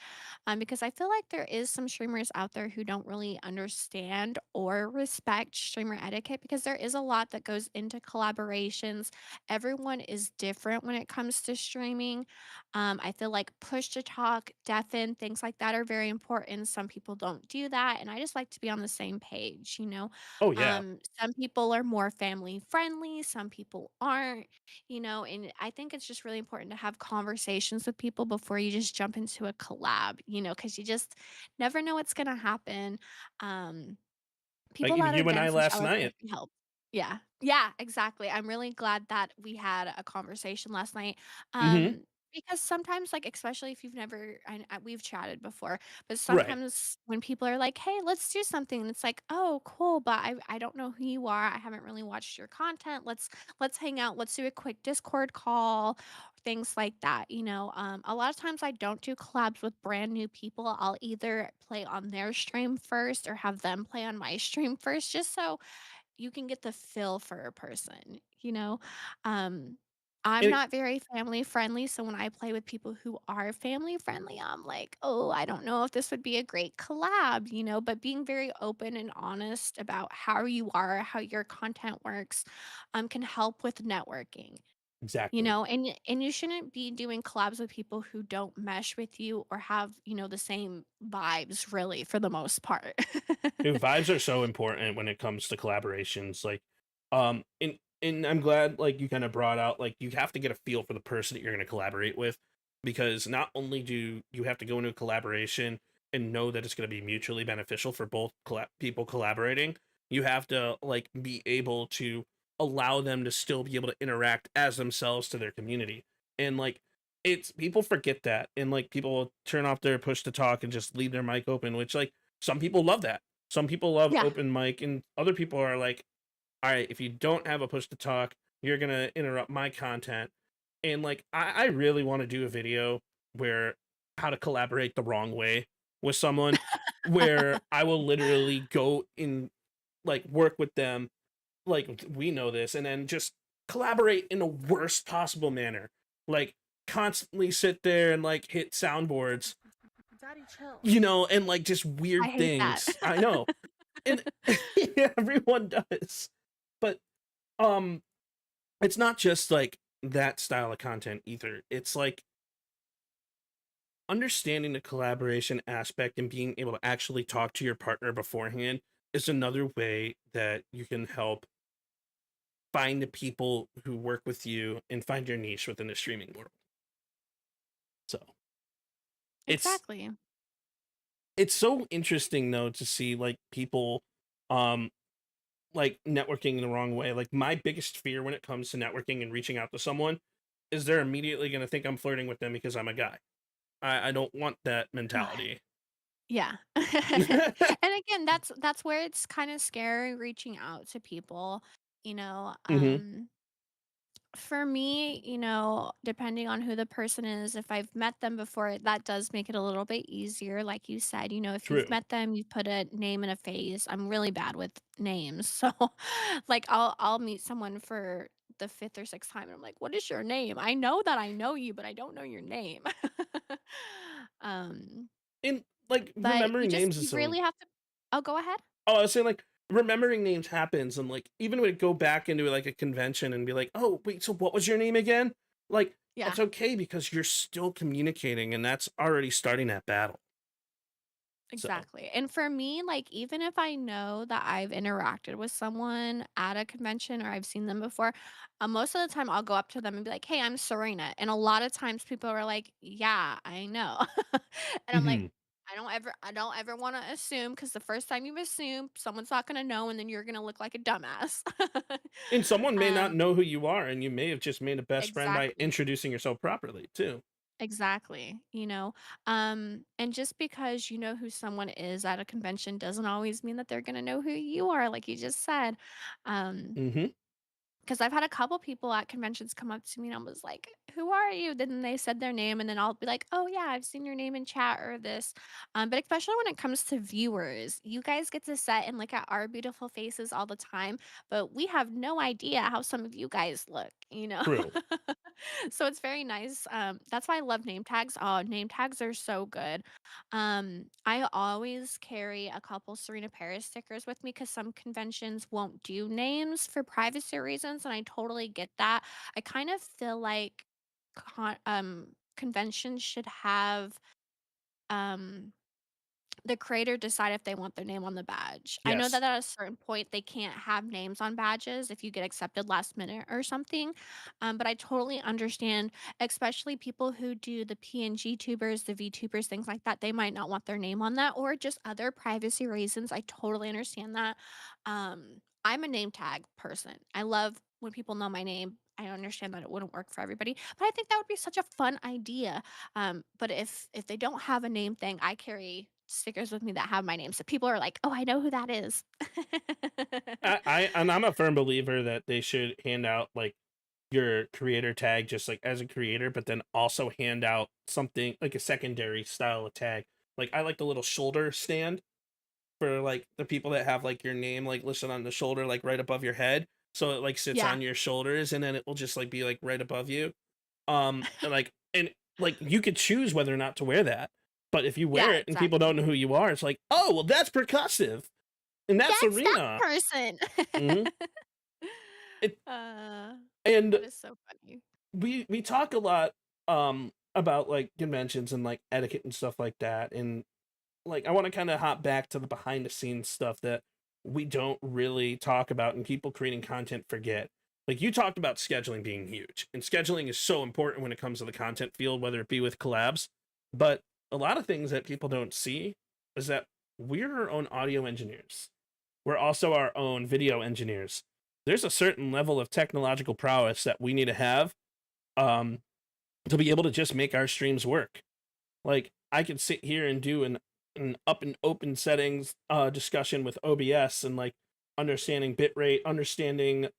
Because I feel like there is some streamers out there who don't really understand or respect streamer etiquette because there is a lot that goes into collaborations. Everyone is different when it comes to streaming. I feel like push to talk, deafen, things like that are very important. Some people don't do that. And I just like to be on the same page. Oh yeah. Some people are more family friendly, some people aren't, and I think it's just really important to have conversations with people before you just jump into a collab, because you just never know what's going to happen. Um, Like People even that are you and I dense and last shallow night. can't be helped. Yeah. Yeah, exactly. I'm really glad that we had a conversation last night. Hmm. Because sometimes, like, especially if you've never we've chatted before, but Right. sometimes when people are like, "Hey, let's do something," and it's like, "Oh, cool, but I don't know who you are. I haven't really watched your content. Let's hang out. Let's do a quick Discord call." Things like that, a lot of times I don't do collabs with brand new people. I'll either play on their stream first or have them play on my stream first, just so you can get the feel for a person. Um, I'm And not very family friendly, so when I play with people who are family friendly, I'm like, "Oh, I don't know if this would be a great collab," but being very open and honest about how you are, how your content works, can help with networking. Exactly. And you shouldn't be doing collabs with people who don't mesh with you or have, the same vibes really for the most part. Dude, vibes are so important when it comes to collaborations. And I'm glad like you kind of brought out like you have to get a feel for the person that you're going to collaborate with, because not only do you have to go into a collaboration and know that it's going to be mutually beneficial for both people collaborating, you have to like be able to allow them to still be able to interact as themselves to their community. And like it's people forget that, and like people will turn off their push to talk and just leave their mic open, which like some people love that. Some people love Yeah. open mic, and other people are like, all right, if you don't have a push to talk, you're gonna interrupt my content. And like, I really want to do a video where how to collaborate the wrong way with someone, where I will literally go in, like, work with them, like we know this, and then just collaborate in the worst possible manner, like constantly sit there and like hit soundboards, Daddy, chill. and like just weird I hate that. things. I know, and everyone does, but um it's not just like that style of content either. It's like understanding the collaboration aspect and being able to actually talk to your partner beforehand is another way that you can help find the people who work with you and find your niche within the streaming world. So it's Exactly. it's so interesting though to see like people um like networking in the wrong way. Like my biggest fear when it comes to networking and reaching out to someone is they're immediately going to think I'm flirting with them because I'm a guy. I don't want that mentality. Yeah. And again, that's where it's kind of scary reaching out to people, you know. Hmm. For me, depending on who the person is, if I've met them before, that does make it a little bit easier. Like you said, if you've True. met them, you've put a name and a face. I'm really bad with names. So like I'll meet someone for the fifth or sixth time and I'm like, what is your name? I know that I know you, but I don't know your name. um, And like but remembering names is you so. really have to. Oh, go ahead. Oh, I was saying like remembering names happens, and like even when it go back into like a convention and be like, oh wait, so what was your name again? Like Yeah. that's okay because you're still communicating, and that's already starting that battle. So. Exactly. And for me, like, even if I know that I've interacted with someone at a convention or I've seen them before, most of the time I'll go up to them and be like, hey, I'm Serena. And a lot of times people are like, yeah, I know. And I'm like, Mhm. I don't ever want to assume because the first time you assume, someone's not going to know and then you're going to look like a dumbass. And someone may not um, know who you are, and you may have just made a best friend by exactly. introducing yourself properly too. Exactly, and just because you know who someone is at a convention doesn't always mean that they're gonna know who you are, like you just said. Um, Hmm. because I've had a couple people at conventions come up to me and I was like, "Who are you?" Then they said their name, and then I'll be like, "Oh yeah, I've seen your name in chat or this." But especially when it comes to viewers, you guys get to sit and look at our beautiful faces all the time, but we have no idea how some of you guys look. True. So it's very nice. That's why I love name tags. Oh, name tags are so good. I always carry a couple Serena Paris stickers with me because some conventions won't do names for privacy reasons, and I totally get that. I kind of feel like conventions should have um the creator decide if they want their name on the badge. I know Yes. that at a certain point they can't have names on badges if you get accepted last minute or something. But I totally understand, especially people who do the PNG tubers, the VTubers, things like that. They might not want their name on that or just other privacy reasons. I totally understand that. I'm a name tag person. I love when people know my name. I understand that it wouldn't work for everybody, but I think that would be such a fun idea. But if they don't have a name thing, I carry stickers with me that have my name, so people are like, "Oh, I know who that is." And I'm a firm believer that they should hand out like your creator tag just like as a creator, but then also hand out something like a secondary style of tag. Like I like the little shoulder stand for like the people that have like your name like listed on the shoulder, like right above your head. So it like sits Yeah. on your shoulders, and then it will just like be like right above you. And like you could choose whether or not to wear that. But if you wear Yeah, it and people don't exactly. know who you are, it's like, oh well, that's percussive, and that's That's that Arena. person. Hmm. It Uh, and that is so funny. we talk a lot about like conventions and like etiquette and stuff like that, and like I want to kind of hop back to the behind the scenes stuff that we don't really talk about and people creating content forget. Like you talked about scheduling being huge, and scheduling is so important when it comes to the content field, whether it be with collabs. But a lot of things that people don't see is that we're our own audio engineers. We're also our own video engineers. There's a certain level of technological prowess that we need to have um, to be able to just make our streams work. Like I could sit here and do an up and open settings discussion with OBS and like understanding bitrate, understanding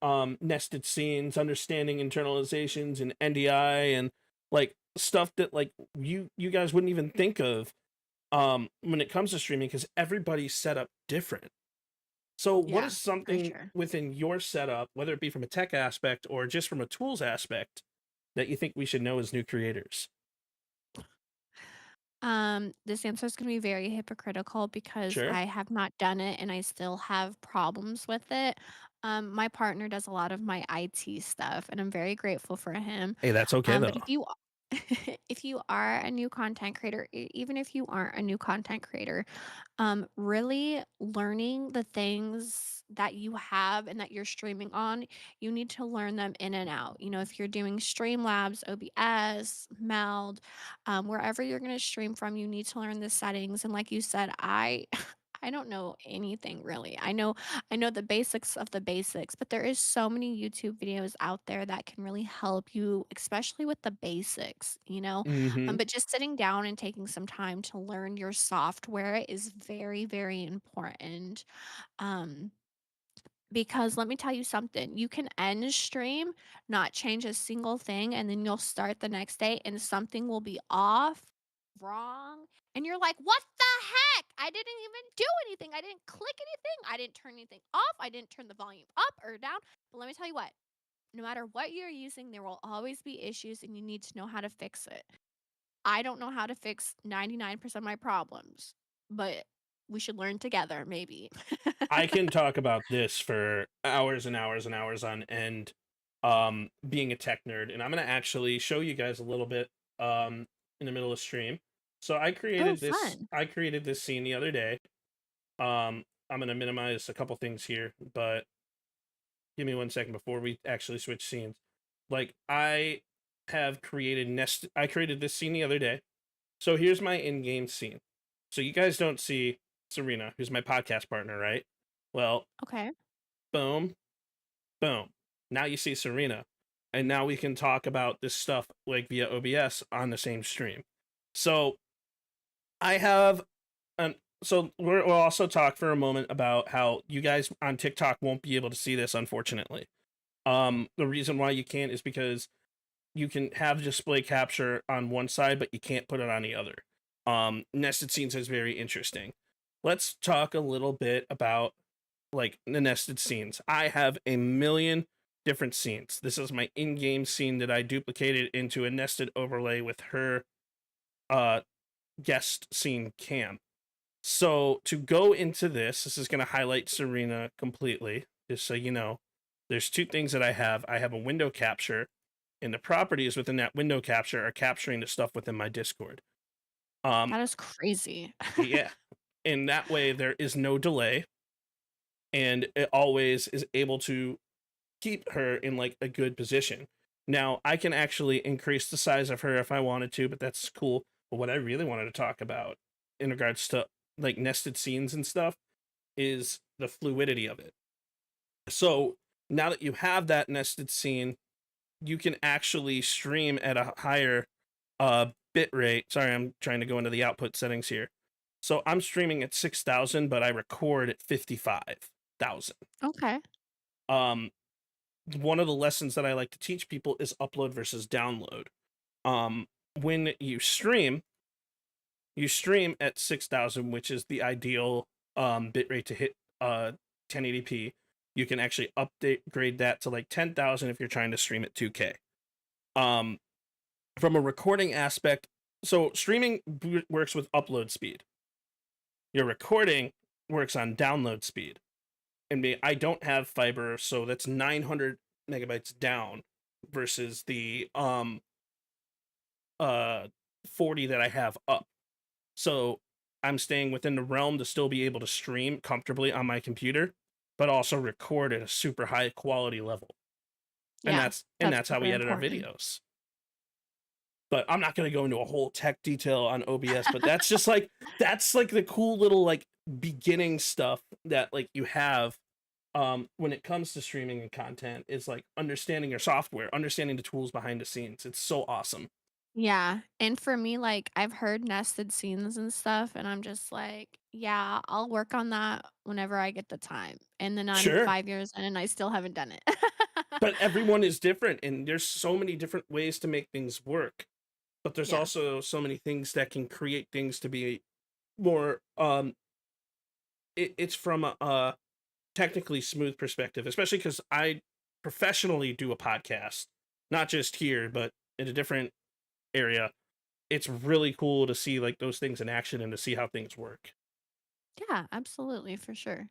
nested scenes, understanding internalizations and NDI and like stuff that like you guys wouldn't even think of when it comes to streaming because everybody's set up different. So what Yeah, is for something sure. within your setup, whether it be from a tech aspect or just from a tools aspect, that you think we should know as new creators? This answer is going to be very hypocritical because Sure. I have not done it and I still have problems with it. My partner does a lot of my IT stuff and I'm very grateful for him. Hey, that's okay But though. if you if you are a new content creator, even if you aren't a new content creator, really learning the things that you have and that you're streaming on, you need to learn them in and out. If you're doing Streamlabs, OBS, Meld, wherever you're going to stream from, you need to learn the settings. And like you said, I I don't know anything really. I know the basics of the basics, but there is so many YouTube videos out there that can really help you, especially with the basics. Mm-hmm. But just sitting down and taking some time to learn your software is very, very important. Um, because let me tell you something, you can end stream, not change a single thing, and then you'll start the next day and something will be off, wrong. And you're like, what the heck? I didn't even do anything. I didn't click anything. I didn't turn anything off. I didn't turn the volume up or down. But let me tell you what, no matter what you're using, there will always be issues and you need to know how to fix it. I don't know how to fix 99% of my problems, but we should learn together, maybe. I can talk about this for hours and hours and hours on end, being a tech nerd, and I'm gonna actually show you guys a little bit in the middle of stream. So Oh, fun. I created this scene the other day. I'm gonna minimize a couple things here, but give me 1 second before we actually switch scenes. Like I created this scene the other day. So here's my in-game scene. So you guys don't see Serena, who's my podcast partner, right? Well, Okay. boom, boom. Now you see Serena. And now we can talk about this stuff like via OBS on the same stream. So I have an so we'll also talk for a moment about how you guys on TikTok won't be able to see this, unfortunately. The reason why you can't is because you can have display capture on one side, but you can't put it on the other. Nested scenes is very interesting. Let's talk a little bit about like the nested scenes. I have a million different scenes. This is my in-game scene that I duplicated into a nested overlay with her uh guest scene cam. So to go into this is going to highlight Serena completely, just so you know. There's two things that I have. I have a window capture, and the properties within that window capture are capturing the stuff within my Discord. Um, That is crazy. yeah. In that way, there is no delay, and it always is able to keep her in like a good position. Now, I can actually increase the size of her if I wanted to, but that's cool. But what I really wanted to talk about in regards to like nested scenes and stuff is the fluidity of it. So now that you have that nested scene, you can actually stream at a higher bit rate. Sorry, I'm trying to go into the output settings here. So I'm streaming at 6,000, but I record at 55,000. Okay. Um, one of the lessons that I like to teach people is upload versus download. When you stream at 6,000, which is the ideal bitrate to hit 1080p. You can actually upgrade that to like 10,000 if you're trying to stream at 2K. Um, from a recording aspect, so streaming works with upload speed. Your recording works on download speed. And I don't have fiber, so that's 900 megabytes down. versus the 40 that I have up. So I'm staying within the realm to still be able to stream comfortably on my computer, but also record at a super high quality level. And Yeah, that's that's how super we edit our important. videos. But I'm not going to go into a whole tech detail on OBS, but that's like the cool little like beginning stuff that like you have when it comes to streaming and content, is like understanding your software, understanding the tools behind the scenes. It's so awesome. Yeah, and for me, like, I've heard nested scenes and stuff, and I'm just like, "Yeah, I'll work on that whenever I get the time." And then I'm Sure. 5 years in and I still haven't done it. But everyone is different, and there's so many different ways to make things work. But there's Yeah, also so many things that can create things to be more it's from a technically smooth perspective, especially because I professionally do a podcast, not just here, but in a different area. It's really cool to see like those things in action and to see how things work. yeah, absolutely, for sure.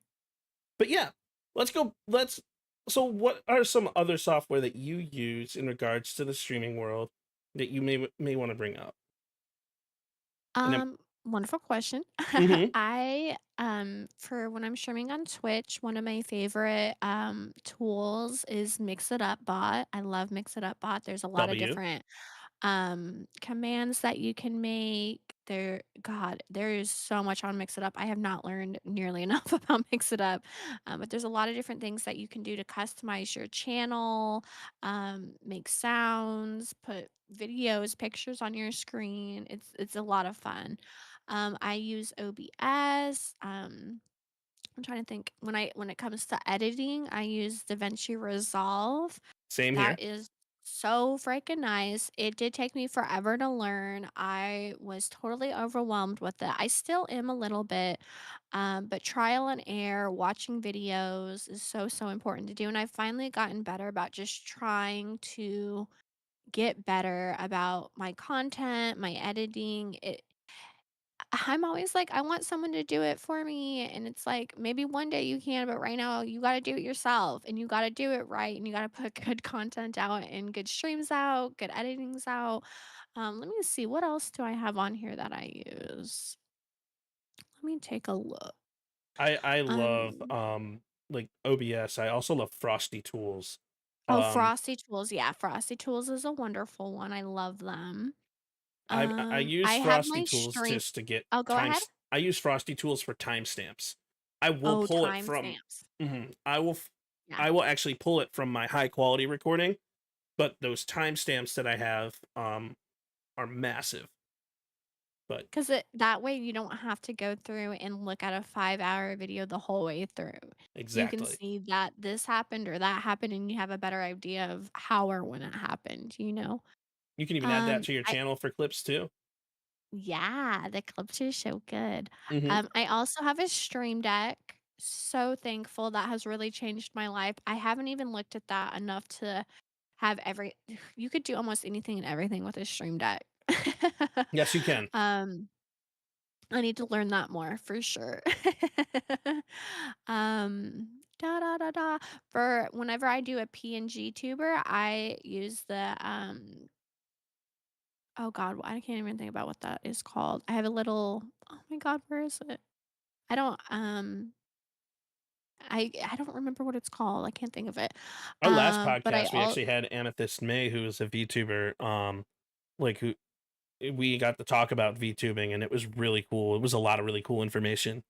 But yeah, let's so what are some other software that you use in regards to the streaming world that you may want to bring up? And then Wonderful question. mhm, For when I'm streaming on Twitch, one of my favorite, tools is Mix It Up Bot. I love Mix It Up Bot. There's a lot of W. different, commands that you can make. There is so much on Mix It Up. I have not learned nearly enough about Mix It Up, but there's a lot of different things that you can do to customize your channel, make sounds, put videos, pictures on your screen. It's a lot of fun. I use OBS. I'm trying to think when it comes to editing, I use DaVinci Resolve. Same here. That is so freaking nice. It did take me forever to learn. I was totally overwhelmed with it. I still am a little bit, but trial and error, watching videos is so, so important to do. And I've finally gotten better about just trying to get better about my content, my editing. I'm always like, I want someone to do it for me. And it's like, maybe one day you can, but right now you got to do it yourself and you got to do it right. And you got to put good content out and good streams out, good editings out. Let me see. What else do I have on here that I use? Let me take a look. I love Um, like OBS. I also love Frosty Tools. oh, Um Frosty Tools. Yeah, Frosty Tools is a wonderful one. I love them. I use I have Frosty my Tools stream. just to get Oh, go ahead. times. I use Frosty Tools for timestamps. I will Oh, pull it from. timestamps. Mhm, Yeah. I will actually pull it from my high quality recording, but those timestamps that I have are massive. But 'Cause it that way you don't have to go through and look at a 5-hour video the whole way through. You can exactly, see that this happened or that happened, and you have a better idea of how or when it happened, you know? you can even add that to your I channel for clips too. Yeah, the clips are so good. Hmm. I also have a Stream Deck. So thankful, that has really changed my life. I haven't even looked at that enough to have every you could do almost anything and everything with a Stream Deck. Yes, you can. Um I need to learn that more for sure. Da da da da. For whenever I do a PNG tuber, I use the oh god, I can't even think about what that is called. I have a little oh my god, where is it? I don't I don't remember what it's called. I can't think of it. Our last But I podcast, we all actually had Amethyst May, who is a VTuber. Like who we got to talk about VTubing, and it was really cool. It was a lot of really cool information.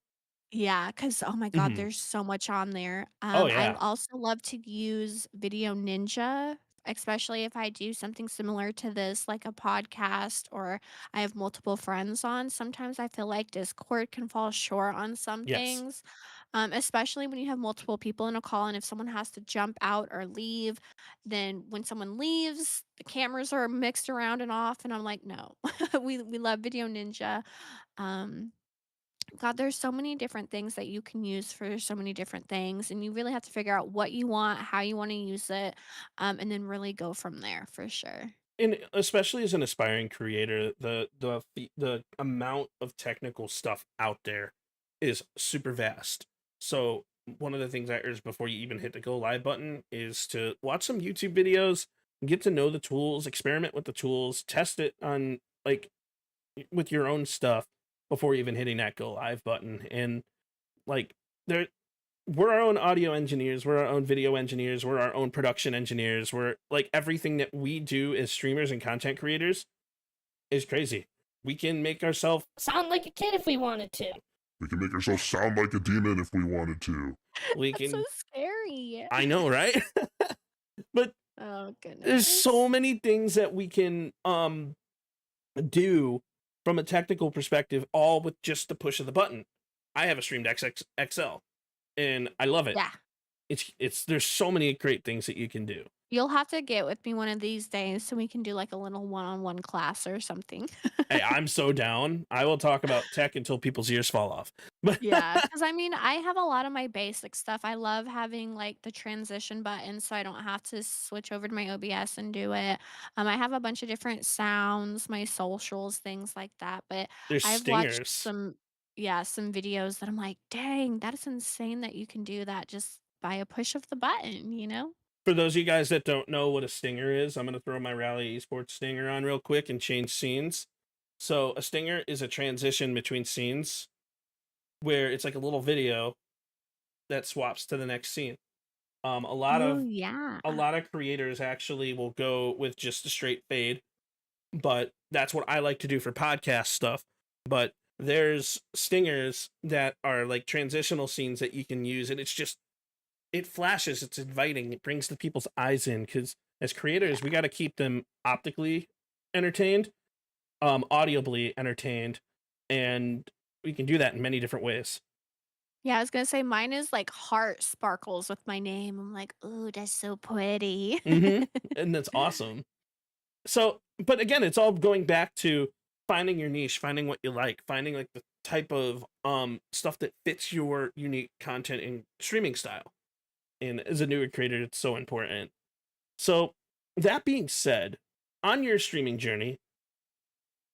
Yeah, cause oh my god, Hmm. there's so much on there. Oh I yeah. also love to use Video Ninja, especially if I do something similar to this, like a podcast or I have multiple friends on. Sometimes I feel like Discord can fall short on some Yes. things, especially when you have multiple people in a call, and if someone has to jump out or leave, then when someone leaves, the cameras are mixed around and off, and I'm like, "No." We love Video Ninja. Um God, there's so many different things that you can use for so many different things, and you really have to figure out what you want, how you want to use it, and then really go from there for sure. And especially as an aspiring creator, the amount of technical stuff out there is super vast. So one of the things I urge before you even hit the go live button is to watch some YouTube videos, get to know the tools, experiment with the tools, test it on like with your own stuff before even hitting that go live button. And like there we're our own audio engineers, we're our own video engineers, we're our own production engineers, we're like everything that we do as streamers and content creators is crazy. We can make ourselves Sound like a kid if we wanted to. We can make ourselves sound like a demon if we wanted to. we That's so can scary. I know, right? But Oh there's so goodness. many things that we can do from a technical perspective, all with just the push of the button. I have a Stream Deck XL and I love it. Yeah. It's there's so many great things that you can do. You'll have to get with me one of these days so we can do like a little one-on-one class or something. Hey, I'm so down. I will talk about tech until people's ears fall off. But Yeah, because I mean, I have a lot of my basic stuff. I love having like the transition button so I don't have to switch over to my OBS and do it. I have a bunch of different sounds, my socials, things like that. But there's I've watched stingers. some videos that I'm like, dang, that is insane that you can do that just by a push of the button, you know? For those of you guys that don't know what a stinger is, I'm going to throw my Rally Esports stinger on real quick and change scenes. So a stinger is a transition between scenes where it's like a little video that swaps to the next scene. Um, a lot Oh of yeah. a lot of creators actually will go with just a straight fade, but that's what I like to do for podcast stuff. But there's stingers that are like transitional scenes that you can use, and it flashes, it's inviting, it brings the people's eyes in because as creators, we got to keep them optically entertained, audibly entertained, and we can do that in many different ways. Yeah, I was gonna say mine is like heart sparkles with my name. I'm like, ooh, that's so pretty. And that's awesome. So, but again, it's all going back to finding your niche, finding what you like, finding like the type of stuff that fits your unique content and streaming style. And as a newer creator, it's so important. So, that being said, on your streaming journey,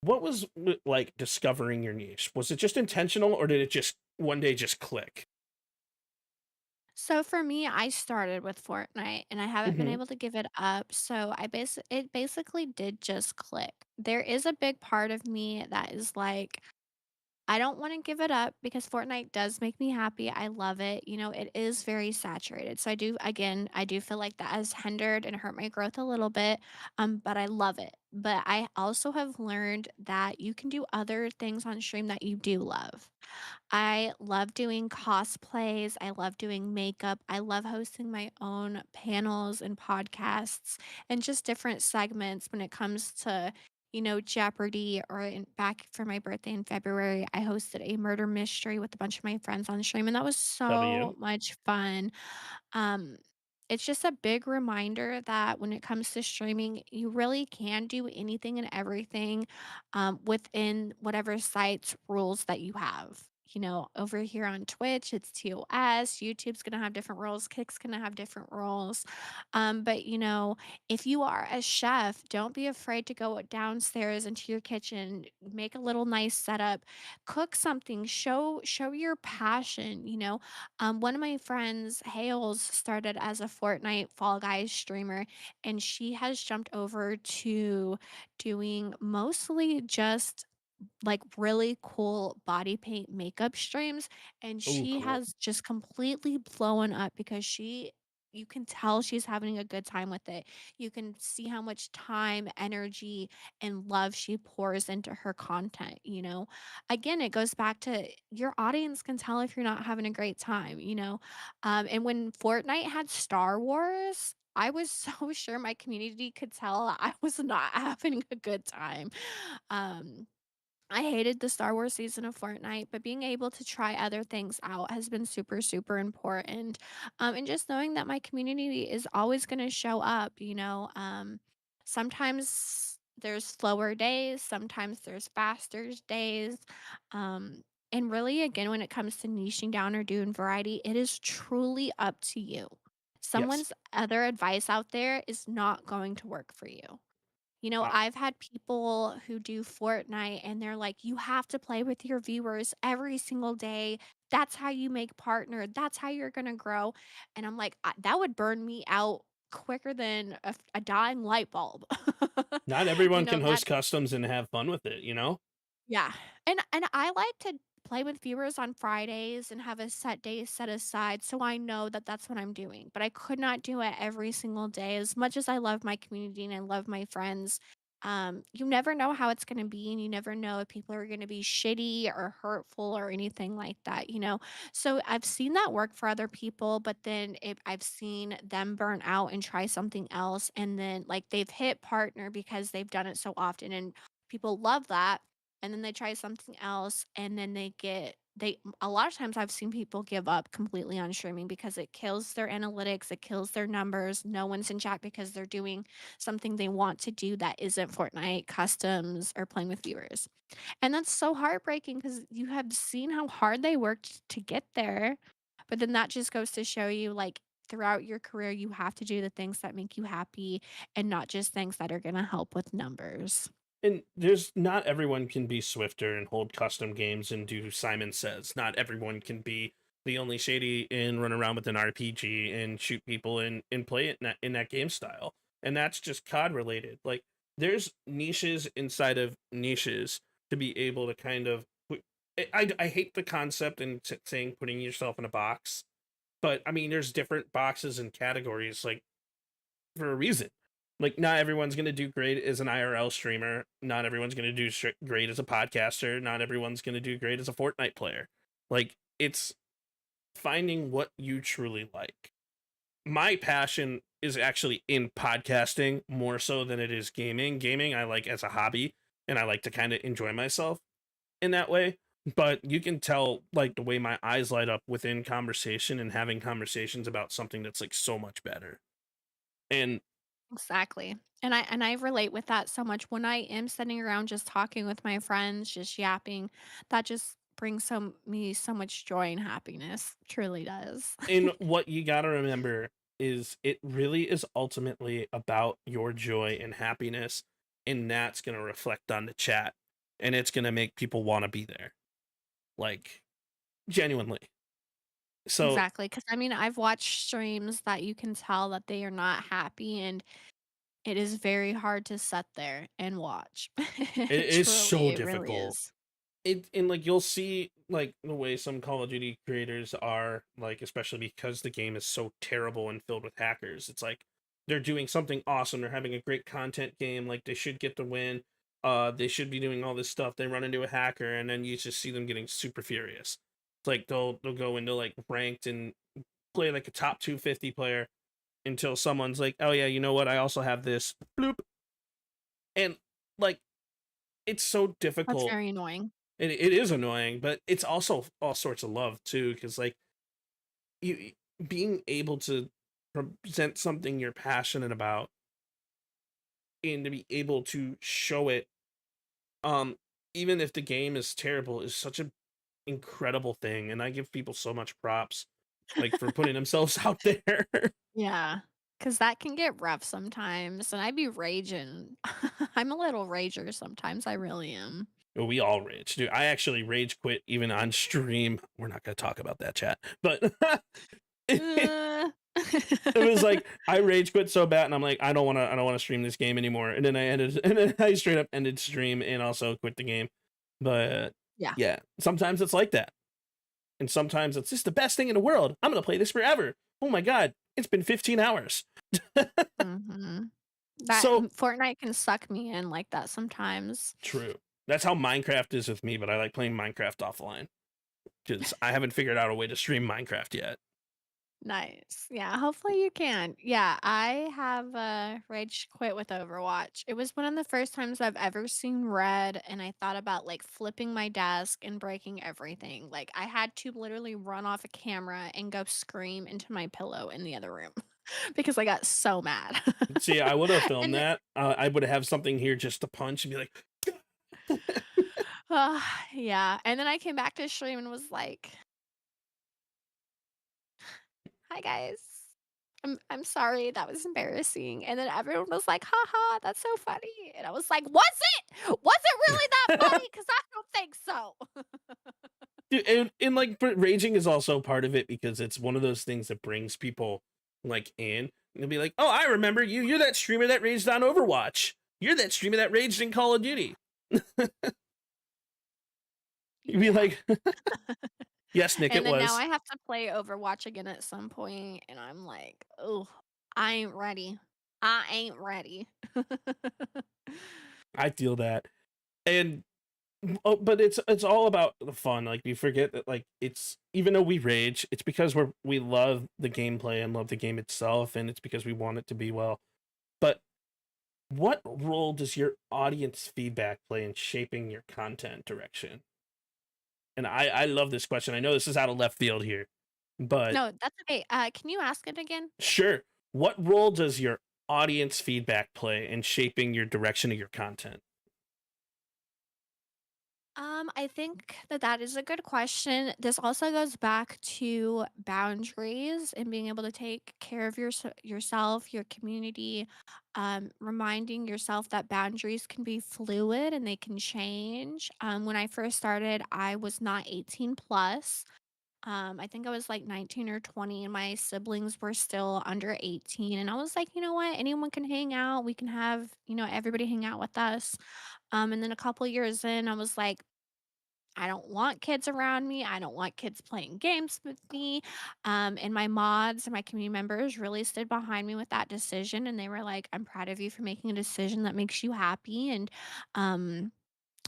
what was like discovering your niche? Was it just intentional or did it just one day just click? So for me, I started with Fortnite and I haven't been Hmm. able to give it up. So it basically did just click. There is a big part of me that is like, I don't want to give it up because Fortnite does make me happy. I love it. You know, it is very saturated. So I do feel like that has hindered and hurt my growth a little bit. But I love it. But I also have learned that you can do other things on stream that you do love. I love doing cosplays. I love doing makeup. I love hosting my own panels and podcasts and just different segments when it comes to, Jeopardy back for my birthday in February, I hosted a murder mystery with a bunch of my friends on stream and that was W. so much fun. Um, it's just a big reminder that when it comes to streaming, you really can do anything and everything within whatever site's rules that you have. Over here on Twitch, it's TOS. YouTube's going to have different rules. Kick's going to have different rules. But if you are a chef, don't be afraid to go downstairs into your kitchen, make a little nice setup, cook something, show your passion. One of my friends, Hales, started as a Fortnite Fall Guys streamer, and she has jumped over to doing mostly just like really cool body paint makeup streams. And Oh, she cool. has just completely blown up because you can tell she's having a good time with it. You can see how much time, energy, and love she pours into her content. Again, it goes back to your audience can tell if you're not having a great time. And when Fortnite had Star Wars, I was so sure my community could tell I was not having a good time. Um, I hated the Star Wars season of Fortnite, but being able to try other things out has been super, super important. And just knowing that my community is always going to show up. Sometimes there's slower days, sometimes there's faster days. Um, and really, again, when it comes to niching down or doing variety, it is truly up to you. Yes. Someone's other advice out there is not going to work for you. Uh, I've had people who do Fortnite and they're like, you have to play with your viewers every single day. That's how you make partner. That's how you're going to grow. And I'm like, that would burn me out quicker than a dying light bulb. Not everyone can That host customs and have fun with it, you know? yeah. And I like to play with viewers on Fridays and have a set day set aside so I know that that's what I'm doing. But I could not do it every single day as much as I love my community and I love my friends. You never know how it's going to be and you never know if people are going to be shitty or hurtful or anything like that. So I've seen that work for other people, but then I've seen them burn out and try something else and then like they've hit partner because they've done it so often and people love that and then they try something else and then they a lot of times I've seen people give up completely on streaming because it kills their analytics, it kills their numbers. No one's in chat because they're doing something they want to do that isn't Fortnite customs or playing with viewers. And that's so heartbreaking because you have seen how hard they worked to get there. But then that just goes to show you like throughout your career you have to do the things that make you happy and not just things that are going to help with numbers. And there's not everyone can be Swifter and hold custom games and do Simon Says. Not everyone can be the only shady and run around with an RPG and shoot people and play it in that game style. And that's just COD related. Like, there's niches inside of niches to be able to kind of. I hate the concept and saying putting yourself in a box, but I mean, there's different boxes and categories, like, for a reason. Like, not everyone's going to do great as an IRL streamer. Not everyone's going to do great as a podcaster. Not everyone's going to do great as a Fortnite player. Like, it's finding what you truly like. My passion is actually in podcasting more so than it is gaming. Gaming, I like as a hobby, and I like to kind of enjoy myself in that way. But you can tell, like, the way my eyes light up within conversation and having conversations about something that's, like, so much better. And Exactly. And I relate with that so much when I am sitting around just talking with my friends, just yapping, that just brings me so much joy and happiness. Truly does. And what you got to remember is it really is ultimately about your joy and happiness, and that's going to reflect on the chat, and it's going to make people want to be there, like, genuinely. So Exactly. Because I mean, I've watched streams that you can tell that they are not happy, and it is very hard to sit there and watch. it is so It really difficult. is. And like, you'll see, like, the way some Call of Duty creators are, like, especially because the game is so terrible and filled with hackers. It's like they're doing something awesome, they're having a great content game, like, they should get the win, they should be doing all this stuff, they run into a hacker, and then you just see them getting super furious. It's like they'll go into, like, ranked and play like a top 250 player until someone's like, oh yeah, you know what, I also have this, bloop. And, like, it's so That's difficult. very annoying. It is annoying, but it's also all sorts of love too, because, like, you being able to present something you're passionate about and to be able to show it, um even if the game is terrible, is such an incredible thing, and I give people so much props, like, for putting themselves out there. Yeah, cause that can get rough sometimes, and I'd be raging. I'm a little rager sometimes, I really am. We all rage, dude. I actually rage quit even on stream. We're not gonna talk about that, chat, but it Uh. was like I rage quit so bad, and I'm like, I don't want to stream this game anymore. And then I straight up ended stream and also quit the game. But Yeah. yeah, sometimes it's like that, and sometimes it's just the best thing in the world. I'm gonna play this forever. Oh my god, it's been 15 hours. Mhm. That So Fortnite can suck me in like that sometimes. true. That's how Minecraft is with me, but I like playing Minecraft offline because I haven't figured out a way to stream Minecraft yet. Nice. Yeah, hopefully you can. Yeah, I have rage quit with Overwatch. It was one of the first times I've ever seen red and I thought about like flipping my desk and breaking everything. Like I had to literally run off a camera and go scream into my pillow in the other room because I got so mad. See, I would have And filmed then, that. I would have something here just to punch and be like, uh, yeah, and then I came back to stream and was like, "Hi guys. I'm sorry, that was embarrassing." And then everyone was like, "Haha, that's so funny." And I was like, "Was it? Was it really that funny? Because I don't think so." dude, and like, but raging is also part of it because it's one of those things that brings people like in, and you'll be like, "Oh, I remember you. You're that streamer that raged on Overwatch. You're that streamer that raged in Call of Duty." You'd be Yeah. like, "Yes, Nick, it And then now was." I have to play Overwatch again at some point, and I'm like, oh, I ain't ready. I ain't ready. I feel that. And oh, but it's all about the fun. Like, we forget that, like, it's, even though we rage, it's because we love the gameplay and love the game itself, and it's because we want it to be well. But what role does your audience feedback play in shaping your content direction? And I love this question. I know this is out of left field here, but No, that's okay. Can you ask it again? sure. What role does your audience feedback play in shaping your direction of your content? I think that that is a good question. This also goes back to boundaries and being able to take care of yourself, your community, reminding yourself that boundaries can be fluid and they can change. When I first started, I was not 18 plus. I think I was like 19 or 20, and my siblings were still under 18. And I was like, you know what? Anyone can hang out. We can have, everybody hang out with us. And then a couple years in, I was like, I don't want kids around me. I don't want kids playing games with me. And my mods and my community members really stood behind me with that decision. And they were like, I'm proud of you for making a decision that makes you happy. And um,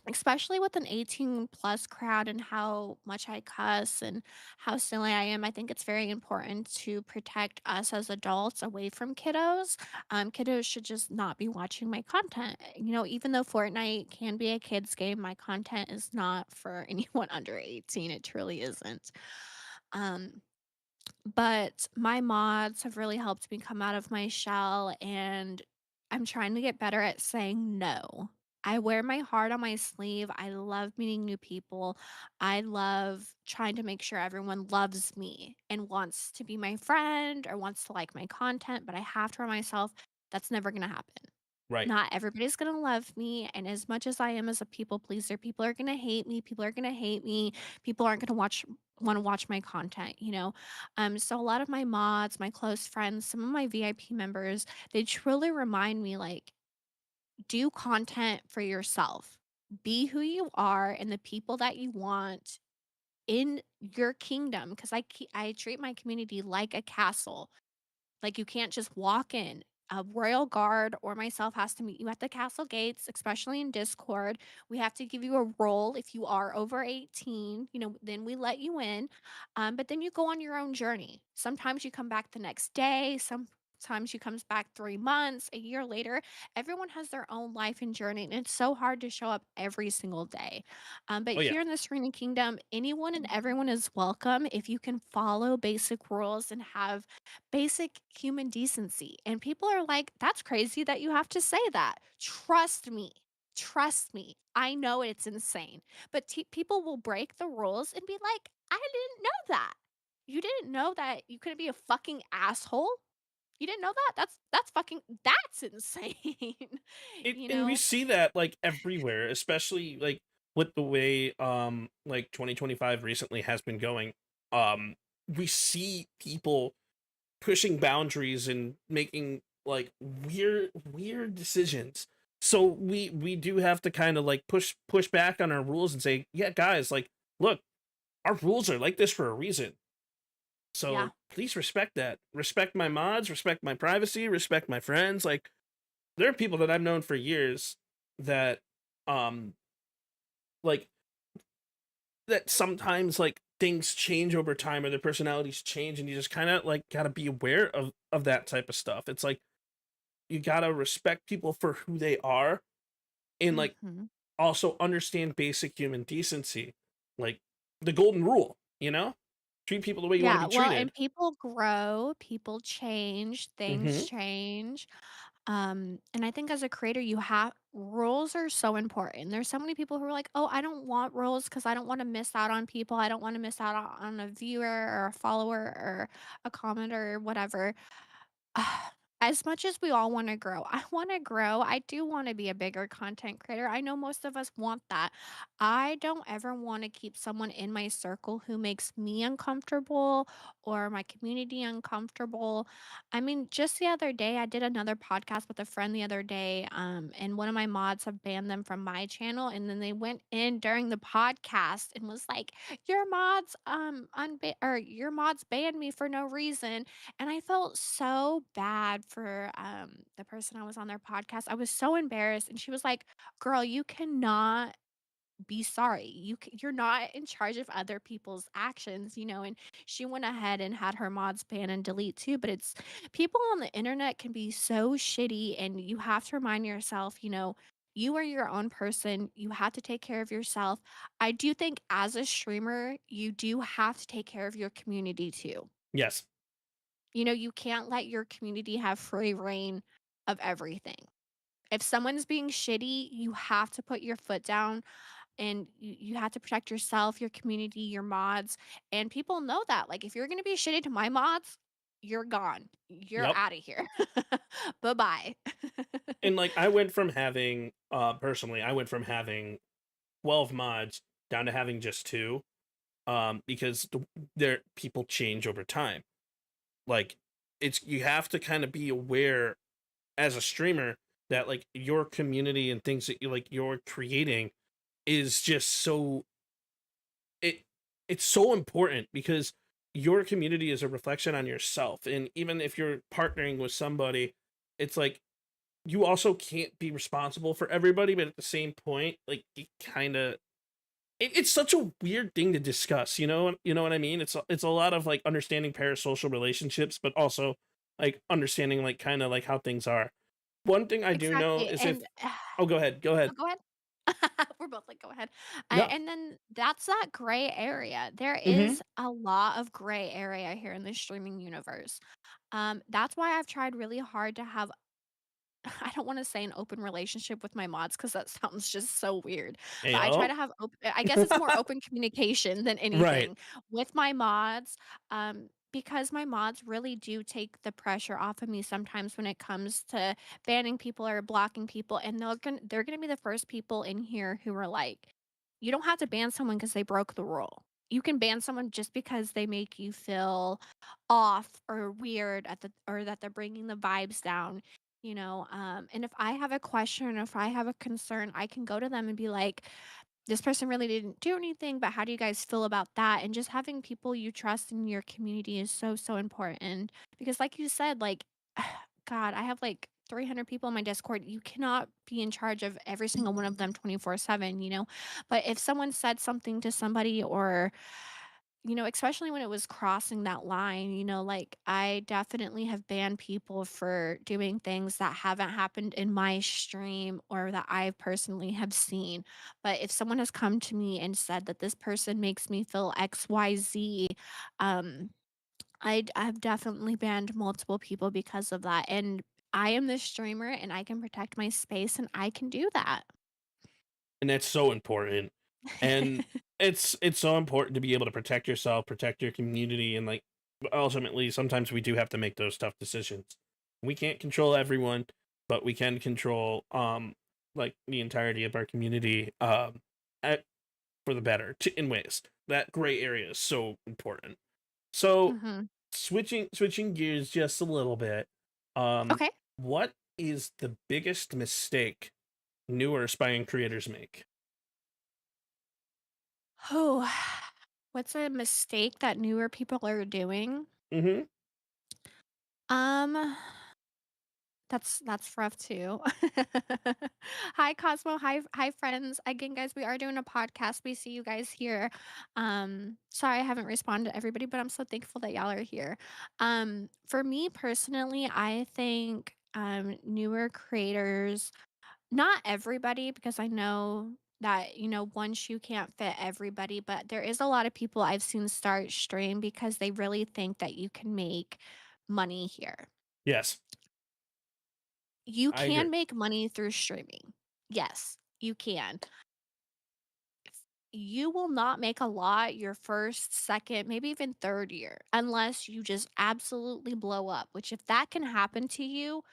especially with an 18 plus crowd and how much I cuss and how silly I am, I think it's very important to protect us as adults away from kiddos. Kiddos should just not be watching my content. Even though Fortnite can be a kid's game, my content is not for anyone under 18. It truly isn't. Um, but my mods have really helped me come out of my shell, and I'm trying to get better at saying no. I wear my heart on my sleeve. I love meeting new people. I love trying to make sure everyone loves me and wants to be my friend or wants to like my content, but I have to remind myself that's never going to happen. Right. Not everybody's going to love me. And as much as I am as a people pleaser, people are going to hate me. People are going to hate me. People aren't going to want to watch my content. So a lot of my mods, my close friends, some of my VIP members, they truly remind me like, do content for yourself. Be who you are and the people that you want in your kingdom. Because I treat my community like a castle. Like, you can't just walk in. A royal guard or myself has to meet you at the castle gates, especially in Discord. We have to give you a role if you are over 18, then we let you in. But then you go on your own journey. Sometimes you come back the next day, sometimes you comes back 3 months, a year later. Everyone has their own life and journey, and it's so hard to show up every single day. But Oh yeah. here in the Serena Kingdom, anyone and everyone is welcome if you can follow basic rules and have basic human decency. And people are like, that's crazy that you have to say that. Trust me. Trust me. I know it's insane. But people will break the rules and be like, I didn't know that. You didn't know that you couldn't be a fucking asshole? You didn't know that? That's insane. It, you and we know? see that like everywhere, especially like with the way like 2025 recently has been going. We see people pushing boundaries and making like weird decisions. So we do have to kind of like push back on our rules and say, yeah, guys, like, look, our rules are like this for a reason. Yeah. So please respect that. Respect my mods, respect my privacy, respect my friends. Like, there are people that I've known for years that um like that sometimes like things change over time or their personalities change, and you just kind of like got to be aware of that type of stuff. It's like you got to respect people for who they are, and like Mhm. also understand basic human decency, like the golden rule. Treat people the way you want to Yeah, be well, and treated. people grow, people change, things Hmm. change. And I think as a creator, you have rules are so important. There's so many people who are like, "Oh, I don't want rules because I don't want to miss out on people. I don't want to miss out on a viewer or a follower or a commenter or whatever." As much as we all wanna grow, I wanna grow, I do wanna be a bigger content creator, I know most of us want that. I don't ever wanna keep someone in my circle who makes me uncomfortable or my community uncomfortable. I mean, just the other day, I did another podcast with a friend the other day, and one of my mods have banned them from my channel, and then they went in during the podcast and was like, "Your mods, your mods banned me for no reason." And I felt so bad for, the person I was on their podcast. I was so embarrassed, and she was like, "Girl, you cannot be sorry. You're not in charge of other people's actions," and she went ahead and had her mods ban and delete too, but it's people on the internet can be so shitty, and you have to remind yourself, you are your own person. You have to take care of yourself. I do think as a streamer, you do have to take care of your community too. Yes. You can't let your community have free reign of everything. If someone's being shitty, you have to put your foot down and you have to protect yourself, your community, your mods. And people know that. Like, if you're going to be shitty to my mods, you're gone. You're Yep. out of here. Bye bye. And like I went from having personally, I went from having 12 mods down to having just two because their people change over time. Like it's you have to kind of be aware as a streamer that like your community and things that you're creating is just it it's so important because your community is a reflection on yourself, and even if you're partnering with somebody, it's like you also can't be responsible for everybody, but at the same point like you kind of it's such a weird thing to discuss, you know what I mean. It's a lot of like understanding parasocial relationships, but also like understanding like kind of like how things are. One thing I do know Exactly. is if And oh go ahead. oh, go ahead. We're both like, go ahead. No. And then that's that gray area. There Mm-hmm. is a lot of gray area here in the streaming universe. That's why I've tried really hard to have I don't wanna say an open relationship with my mods because that sounds just so weird, but I try Ayo. to have I guess it's more open communication than Right. anything with my mods, because my mods really do take the pressure off of me sometimes when it comes to banning people or blocking people, and they're gonna be the first people in here who are like, "You don't have to ban someone because they broke the rule. You can ban someone just because they make you feel off or weird or that they're bringing the vibes down." And if I have a question, if I have a concern, I can go to them and be like, this person really didn't do anything, but how do you guys feel about that? And just having people you trust in your community is so, so important. Because, like you said, like, God, I have like 300 people in my Discord. You cannot be in charge of every single one of them 24/7. But if someone said something to somebody or especially when it was crossing that line, like I definitely have banned people for doing things that haven't happened in my stream or that I personally have seen. But if someone has come to me and said that this person makes me feel XYZ, um, I've definitely banned multiple people because of that. And I am the streamer and I can protect my space and I can do that. And that's so important. And it's so important to be able to protect yourself, protect your community, and like ultimately sometimes we do have to make those tough decisions. We can't control everyone, but we can control like the entirety of our community at, for the better in ways. That gray area is so important. So Mhm. switching gears just a little bit. Um Okay. what is the biggest mistake newer aspiring creators make? Oh, what's a mistake that newer people are doing? Mhm. Um, that's rough too. Hi Cosmo, hi friends. Again, guys, we are doing a podcast. We see you guys here. Sorry I haven't responded to everybody, but I'm so thankful that y'all are here. For me personally, I think newer creators, not everybody, because I know that, one shoe can't fit everybody, but there is a lot of people I've seen start stream because they really think that you can make money here. Yes, You I agree. can make money through streaming. Yes, you can. you will not make a lot your first, second, maybe even third year unless you just absolutely blow up, which if that can happen to you,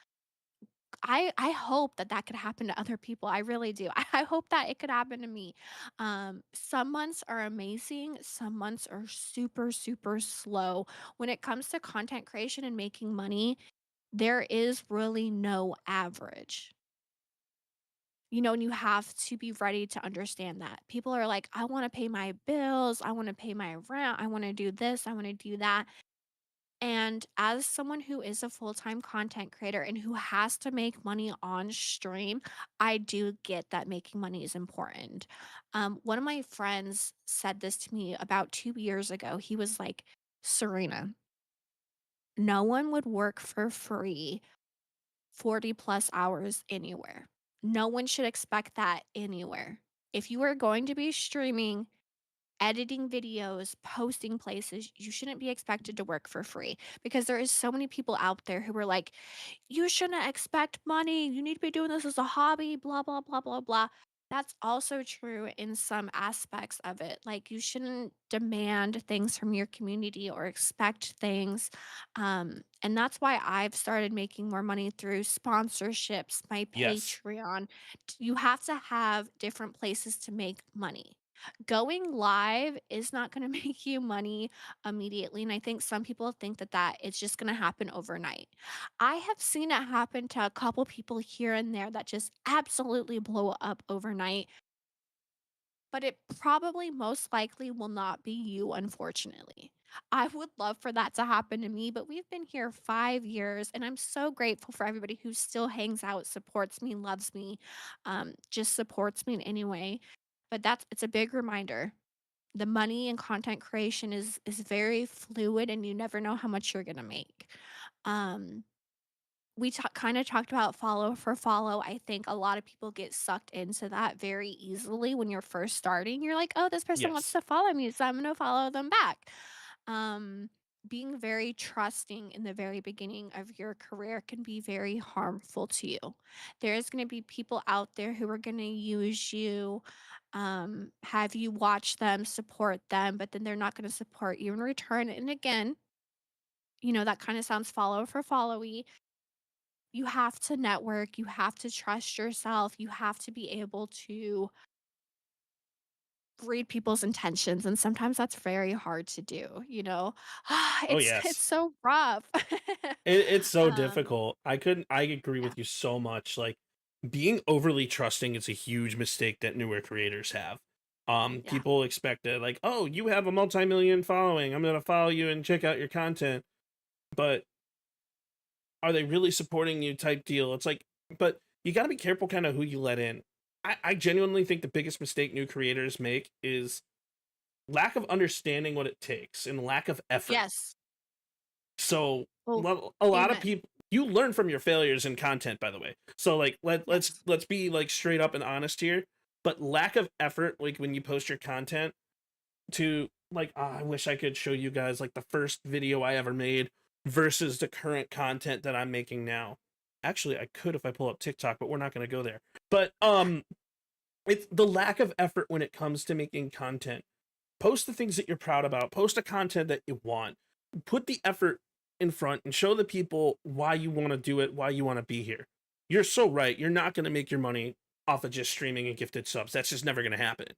I hope that that could happen to other people. I really do. I hope that it could happen to me. Some months are amazing. Some months are super, super slow. When it comes to content creation and making money, there is really no average. And you have to be ready to understand that. People are like, I want to pay my bills. I want to pay my rent. I want to do this. I want to do that. And as someone who is a full-time content creator and who has to make money on stream, I do get that making money is important. One of my friends said this to me about 2 years ago. He was like, Serena, no one would work for free 40 plus hours anywhere. No one should expect that anywhere. If you are going to be streaming, editing videos, posting places, you shouldn't be expected to work for free because there is so many people out there who are like, you shouldn't expect money. You need to be doing this as a hobby, blah, blah, blah, blah, blah. That's also true in some aspects of it. Like, you shouldn't demand things from your community or expect things. And that's why I've started making more money through sponsorships, my Yes. Patreon. You have to have different places to make money. Going live is not gonna make you money immediately, and I think some people think that it's just gonna happen overnight. I have seen it happen to a couple people here and there that just absolutely blow up overnight, but it probably most likely will not be you, unfortunately. I would love for that to happen to me, but we've been here 5 years, and I'm so grateful for everybody who still hangs out, supports me, loves me, just supports me in any way. But it's a big reminder. The money in content creation is very fluid, and you never know how much you're gonna make. Um, we kinda talked about follow for follow. I think a lot of people get sucked into that very easily when you're first starting. You're like, "Oh, this person wants Yes. to follow me, so I'm gonna follow them back." Um, Being very trusting in the very beginning of your career can be very harmful to you. There's gonna be people out there who are gonna use you, have you watch them, support them, but then they're not gonna support you in return. And again, that kinda sounds follow for followy. You have to network, you have to trust yourself, you have to be able to read people's intentions, and sometimes that's very hard to do? Oh, It's yes. so rough. It's so Um, difficult. I agree yeah, with you so much. Like, being overly trusting is a huge mistake that newer creators have. yeah, People expect it, like, oh, you have a multi-million following. I'm gonna follow you and check out your content. But are they really supporting you type deal? It's like, but you gotta be careful kind of who you let in. I genuinely think the biggest mistake new creators make is lack of understanding what it takes and lack of effort. yes. So, Oh, well, a lot of amen. people, you learn from your failures in content, by the way. So like let's Yes. let's be like straight up and honest here. But lack of effort, like when you post your content, to like, I wish I could show you guys like the first video I ever made versus the current content that I'm making now. Actually, I could if I pull up TikTok, but we're not going to go there. But it's the lack of effort when it comes to making content. Post the things that you're proud about. Post the content that you want. Put the effort in front and show the people why you want to do it, why you want to be here. You're so right. You're not going to make your money off of just streaming and gifted subs. That's just never going to happen.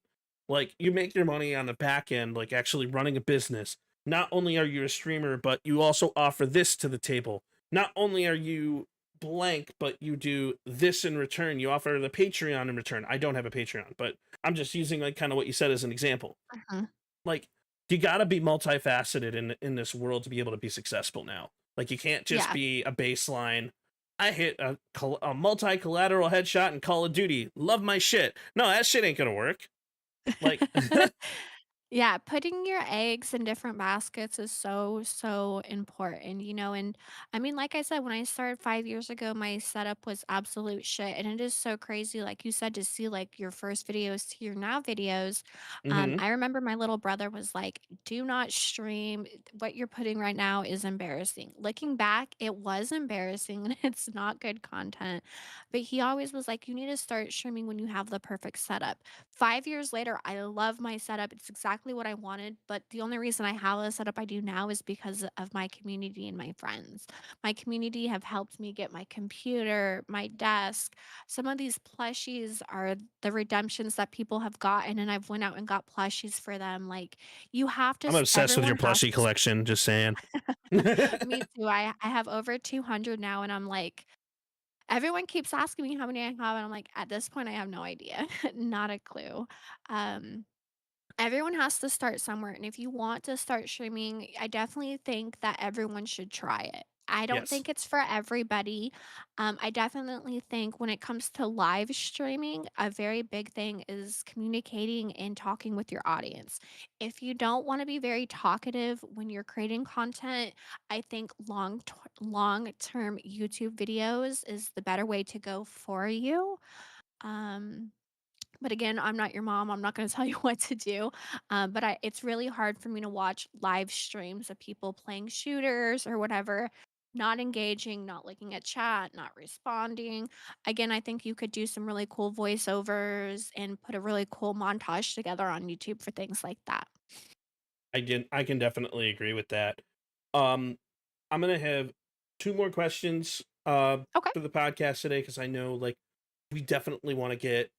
Like, you make your money on the back end, like actually running a business. Not only are you a streamer, but you also offer this to the table. Not only are you blank, but you do this in return. You offer the Patreon in return. I don't have a Patreon, but I'm just using like kind of what you said as an example. Mhm. Like, you got to be multifaceted in this world to be able to be successful now. Like, you can't just Yeah. be a baseline. I hit a multi collateral headshot in Call of Duty. Love my shit. No, that shit ain't gonna work. Like, Yeah, putting your eggs in different baskets is so, so important, and I mean, like I said, when I started 5 years ago, my setup was absolute shit, and it is so crazy, like you said, to see, like, your first videos to your now videos. Hmm. I remember my little brother was like, "Do not stream. What you're putting right now is embarrassing." Looking back, it was embarrassing, and it's not good content, but he always was like, "You need to start streaming when you have the perfect setup." 5 years later, I love my setup. It's exactly what I wanted, but the only reason I have the setup I do now is because of my community and my friends. My community have helped me get my computer, my desk. Some of these plushies are the redemptions that people have gotten, and I've went out and got plushies for them. Like, you have to I'm s obsessed with your everyone has plushie to s collection. Just saying. Me too. I have over 200 now, and I'm like, everyone keeps asking me how many I have, and I'm like, "At this point, I have no idea." Not a clue. Um Everyone has to start somewhere, and if you want to start streaming, I definitely think that everyone should try it. I don't Yes. think it's for everybody. I definitely think when it comes to live streaming, a very big thing is communicating and talking with your audience. If you don't want to be very talkative when you're creating content, I think long-term YouTube videos is the better way to go for you. Um, but again, I'm not your mom. I'm not gonna tell you what to do. But it's really hard for me to watch live streams of people playing shooters or whatever, not engaging, not looking at chat, not responding. Again, I think you could do some really cool voiceovers and put a really cool montage together on YouTube for things like that. I can definitely agree with that. Um, I'm gonna have two more questions Okay. for the podcast today because I know like we definitely want to get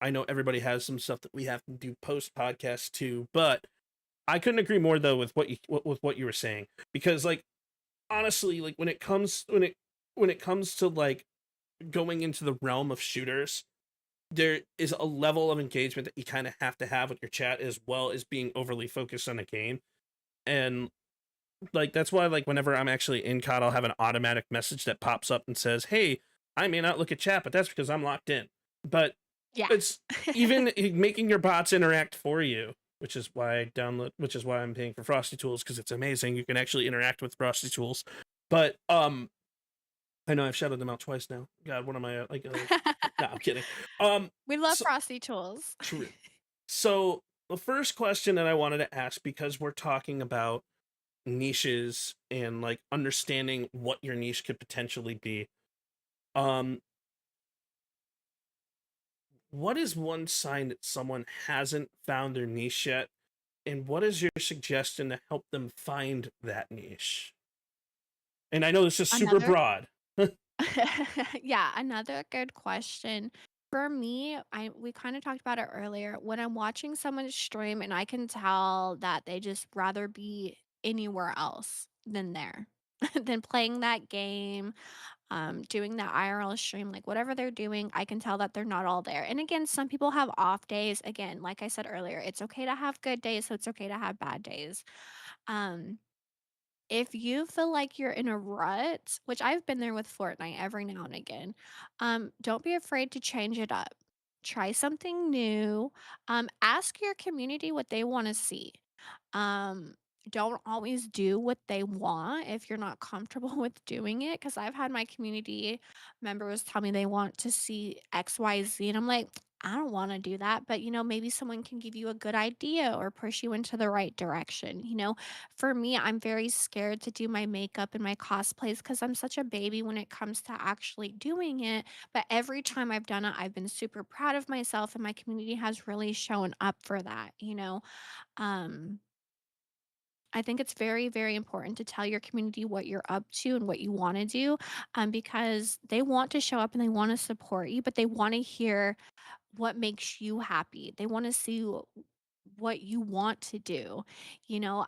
I know everybody has some stuff that we have to do post podcast too, but I couldn't agree more though with what you were saying because like honestly like when it comes to like going into the realm of shooters, there is a level of engagement that you kind of have to have with your chat as well as being overly focused on a game. And like that's why like whenever I'm actually in COD, I'll have an automatic message that pops up and says, "Hey, I may not look at chat, but that's because I'm locked in." But Yeah. it's even making your bots interact for you, which is why I'm paying for Frosty Tools because it's amazing. You can actually interact with Frosty Tools. But I know I've shouted them out twice now. God, what am I like? No, I'm kidding. We love So, Frosty Tools. true. So the first question that I wanted to ask because we're talking about niches and like understanding what your niche could potentially be. Um, what is one sign that someone hasn't found their niche yet? And what is your suggestion to help them find that niche? And I know this is super Another broad. Yeah, another good question. For me, I we kind of talked about it earlier. When I'm watching someone stream and I can tell that they just rather be anywhere else than there, than playing that game, doing that IRL stream, like whatever they're doing, I can tell that they're not all there. And again, some people have off days. Again, like I said earlier, it's okay to have good days, so it's okay to have bad days. Um, if you feel like you're in a rut, which I've been there with Fortnite every now and again, don't be afraid to change it up. Try something new. Ask your community what they want to see. Um, don't always do what they want if you're not comfortable with doing it. Because I've had my community members tell me they want to see XYZ, and I'm like, I don't want to do that. But, maybe someone can give you a good idea or push you into the right direction. For me, I'm very scared to do my makeup and my cosplays because I'm such a baby when it comes to actually doing it. But every time I've done it, I've been super proud of myself, and my community has really shown up for that. Um, I think it's very, very important to tell your community what you're up to and what you want to do, because they want to show up and they want to support you, but they want to hear what makes you happy. They wanna see what you want to do.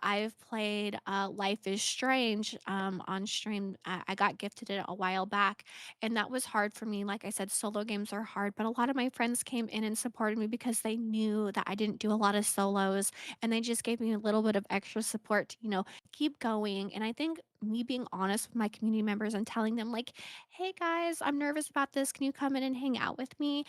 I've played, Life is Strange, on stream. I got gifted it a while back, and that was hard for me. Like I said, solo games are hard, but a lot of my friends came in and supported me because they knew that I didn't do a lot of solos, and they just gave me a little bit of extra support to, keep going, and I think me being honest with my community members and telling them like, "Hey guys, I'm nervous about this. Can you come in and hang out with me?"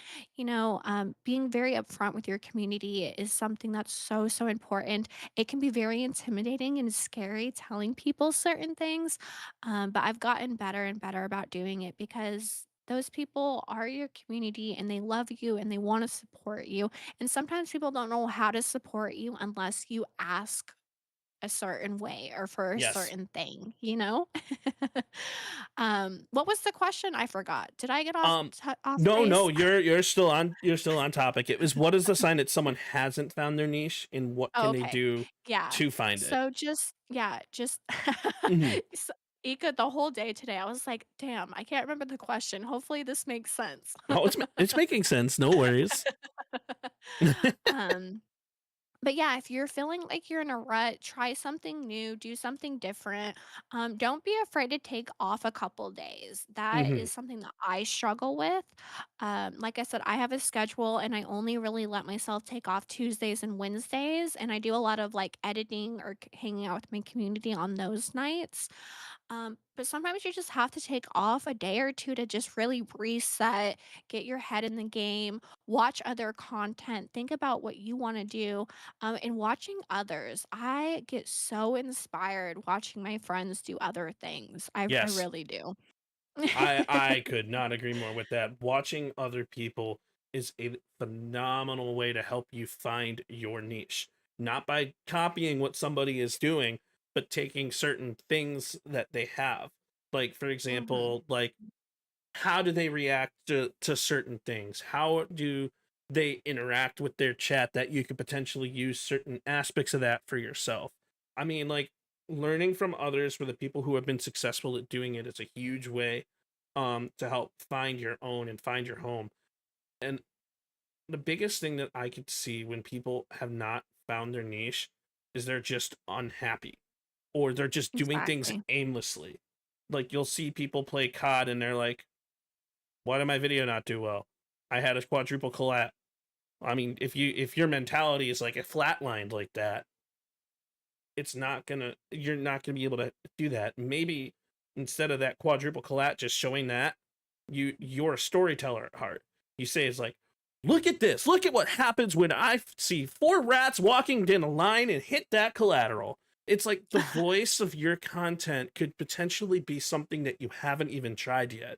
Being very upfront with your community is something that's so, so important. It can be very intimidating and scary telling people certain things, but I've gotten better and better about doing it because those people are your community and they love you and they want to support you. And sometimes people don't know how to support you unless you ask a certain way or for a Yes. certain thing, you know? What was the question? I forgot. Did I get Um, off no, no, base? you're still on topic. It was, what is the sign that someone hasn't found their niche, and what Oh, can they okay. do Yeah. to find it? So just yeah, just Mhm. s Ika, the whole day today, I was like, "Damn, I can't remember the question. Hopefully this makes sense." Oh, it's making sense. No worries. Um But yeah, if you're feeling like you're in a rut, try something new, do something different. Don't be afraid to take off a couple days. That Mhm. is something that I struggle with. Like I said, I have a schedule and I only really let myself take off Tuesdays and Wednesdays. And I do a lot of like editing or hanging out with my community on those nights. But sometimes you just have to take off a day or two to just really reset, get your head in the game, watch other content, think about what you want to do, and watching others. I get so inspired watching my friends do other things. I Yes. really do. I could not agree more with that. Watching other people is a phenomenal way to help you find your niche. Not by copying what somebody is doing, but taking certain things that they have. Like, for Mhm. example, like, how do they react to certain things? How do they interact with their chat that you could potentially use certain aspects of that for yourself? I mean, like, learning from others for the people who have been successful at doing it is a huge way to help find your own and find your home. And the biggest thing that I could see when people have not found their niche is they're just unhappy, or they're just doing things Exactly. aimlessly. Like, you'll see people play COD and they're like, why did my video not do well? I had a quadruple collat. I mean, if your mentality is like a flatlined like that, you're not gonna be able to do that. Maybe instead of that quadruple collat just showing that, you're a storyteller at heart. You say it's like, look at this, look at what happens when I see four rats walking in a line and hit that collateral. It's like the voice of your content could potentially be something that you haven't even tried yet.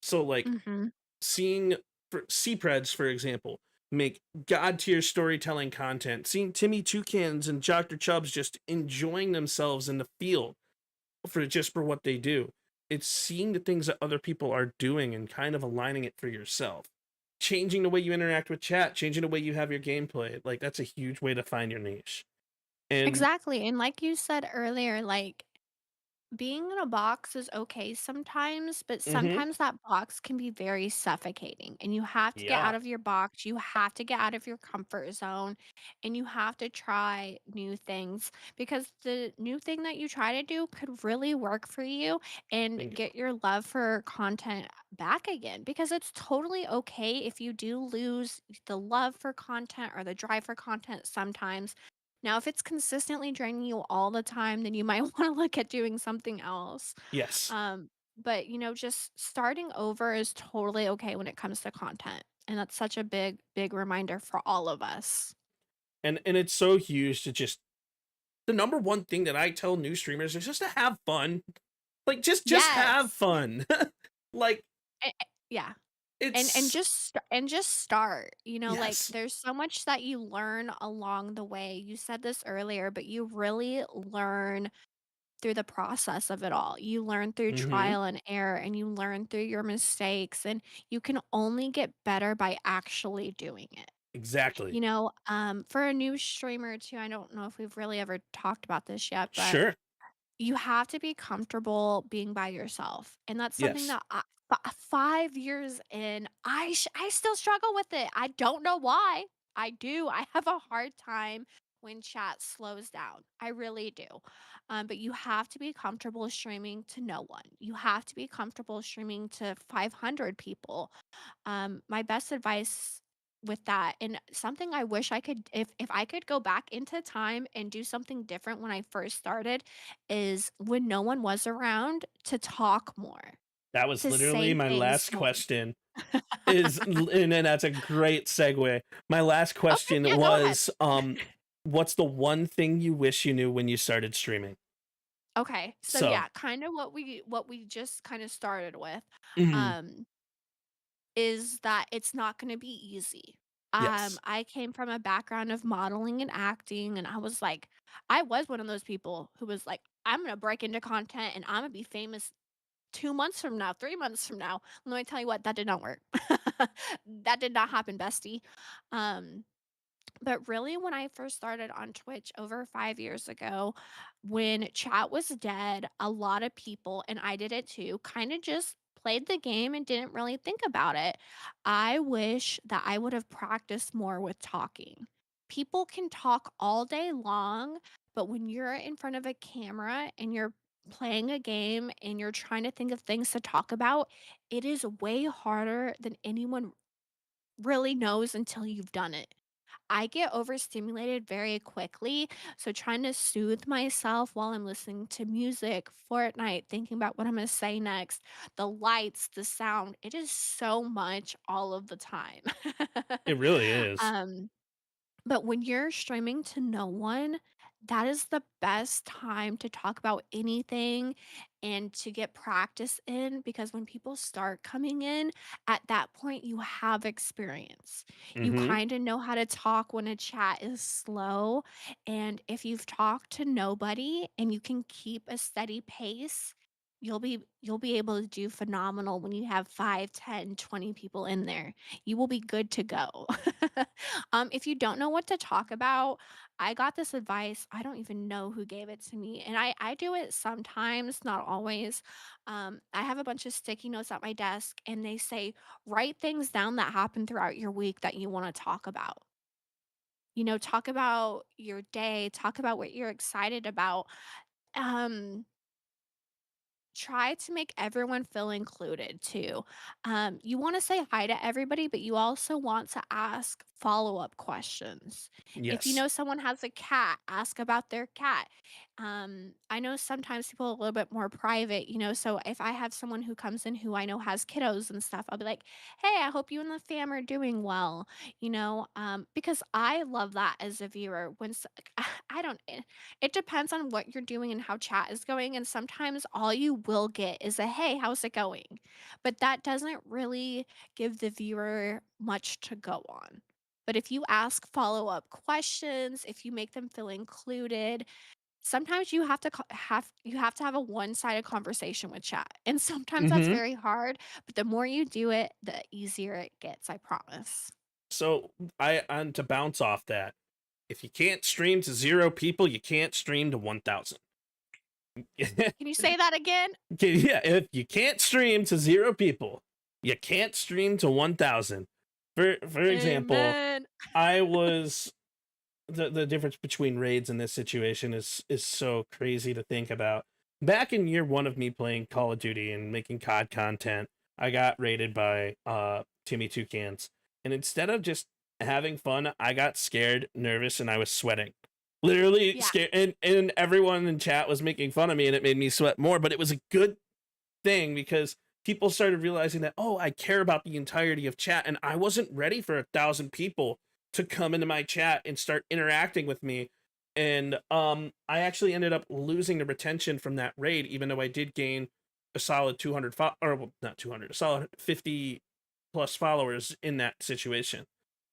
So like, Mhm. seeing CPREDs, for example, make god tier storytelling content, seeing Timmy Toucans and Dr. Chubbs just enjoying themselves in the field for what they do. It's seeing the things that other people are doing and kind of aligning it for yourself. Changing the way you interact with chat, changing the way you have your gameplay. Like, that's a huge way to find your niche. And Exactly. And like you said earlier, like being in a box is okay sometimes, but mhm, sometimes that box can be very suffocating, and you have to get yeah, out of your box. You have to get out of your comfort zone, and you have to try new things because the new thing that you try to do could really work for you and bingo. get your love for content back again. Because it's totally okay if you do lose the love for content or the drive for content sometimes. Now, if it's consistently draining you all the time, then you might wanna look at doing something else. Yes. But, just starting over is totally okay when it comes to content, and that's such a big, big reminder for all of us. And it's so huge to just, the number one thing that I tell new streamers is just to have fun. Like, just have Yes. fun. Like, Yeah. And it's just start, like, yes. there's so much that you learn along the way. You said this earlier, but you really learn through the process of it all. You learn through Mhm. trial and error, and you learn through your mistakes, and you can only get better by actually doing it. Exactly. For a new streamer too, I don't know if we've really ever talked about this yet, but Sure. you have to be comfortable being by yourself, and that's something Yes. that 5 years in, I still struggle with it. I don't know why. I do. I have a hard time when chat slows down. I really do. But you have to be comfortable streaming to no one. You have to be comfortable streaming to 500 people. My best advice with that. And something I wish I could, if I could go back into time and do something different when I first started, is when no one was around, to talk more, That was to literally say my things last more. question. And then that's a great segue. My last Okay, question yeah, go ahead. was, what's the one thing you wish you knew when you started streaming? Okay, so So, yeah, kind of what we just kind of started with, mhm, um, is that it's not going to be easy. yes. I came from a background of modeling and acting, and I was one of those people who was like, I'm gonna break into content and I'm gonna be famous 2 months from now, 3 months from now. Let me tell you what, that did not work. That did not happen, bestie. Um, but really, when I first started on Twitch over 5 years ago, when chat was dead, a lot of people, and I did it too, kind of just played the game and didn't really think about it. I wish that I would have practiced more with talking. People can talk all day long, but when you're in front of a camera and you're playing a game and you're trying to think of things to talk about, it is way harder than anyone really knows until you've done it. I get overstimulated very quickly, so trying to soothe myself while I'm listening to music, Fortnite, thinking about what I'm gonna say next, the lights, the sound, it is so much all of the time. It really is. Um, but when you're streaming to no one, that is the best time to talk about anything and to get practice in, because when people start coming in, at that point you have experience. You Mhm. kind of know how to talk when a chat is slow. And if you've talked to nobody and you can keep a steady pace, you'll be able to do phenomenal when you have 5, 10, 20 people in there. You will be good to go. If you don't know what to talk about, I got this advice. I don't even know who gave it to me. And I do it sometimes, not always. I have a bunch of sticky notes at my desk, and they say, write things down that happen throughout your week that you want to talk about. Talk about your day, talk about what you're excited about. Um, Try to make everyone feel included too. You want to say hi to everybody, but you also want to ask follow-up questions. If you Yes. know someone has a cat, ask about their cat. I know sometimes people are a little bit more private, so if I have someone who comes in who I know has kiddos and stuff, I'll be like, hey, I hope you and the fam are doing well, because I love that as a viewer. I don't, it depends on what you're doing and how chat is going, and sometimes all you will get is a, "Hey, how's it going?" But that doesn't really give the viewer much to go on. But if you ask follow-up questions, if you make them feel included, sometimes you have to have a one-sided conversation with chat, and sometimes that's Mhm. very hard, but the more you do it, the easier it gets, I promise. So, and to bounce off that, if you can't stream to 0 people, you can't stream to 1,000. Can you say that again? Okay, yeah, if you can't stream to 0 people, you can't stream to 1,000. For example, Amen. I was the difference between raids in this situation is so crazy to think about. Back in year 1 of me playing Call of Duty and making COD content, I got raided by Timmy Toucans. And instead of just having fun, I got scared, nervous, and I was sweating. Literally Yeah. scared, and everyone in chat was making fun of me, and it made me sweat more, but it was a good thing because people started realizing that, oh, I care about the entirety of chat, and I wasn't ready for 1,000 people to come into my chat and start interacting with me. And I actually ended up losing the retention from that raid, even though I did gain a solid 200 or well, not 200, a solid 50 plus followers in that situation.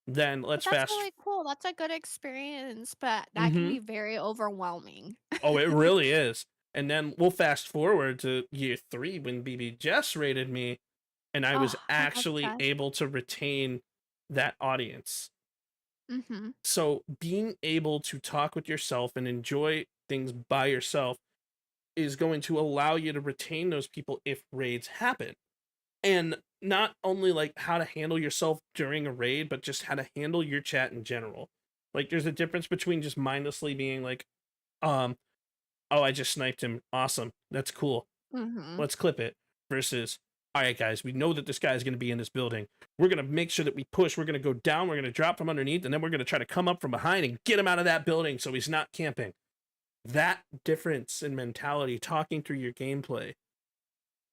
Then But let's that's fast. really cool. That's a good experience, but that can Mm-hmm. be very overwhelming. Oh, it really is. And then we'll fast forward to year 3 when BB Jess rated me, and I was Oh, I love actually chess. able to retain that audience. Mhm. So being able to talk with yourself and enjoy things by yourself is going to allow you to retain those people if raids happen. And not only like how to handle yourself during a raid, but just how to handle your chat in general. Like there's a difference between just mindlessly being like, um, oh, I just sniped him. Awesome. That's cool. Mhm. Let's clip it. Versus, all right, guys, we know that this guy is going to be in this building. We're going to make sure that we push. We're going to go down. We're going to drop from underneath, and then we're going to try to come up from behind and get him out of that building so he's not camping. That difference in mentality, talking through your gameplay,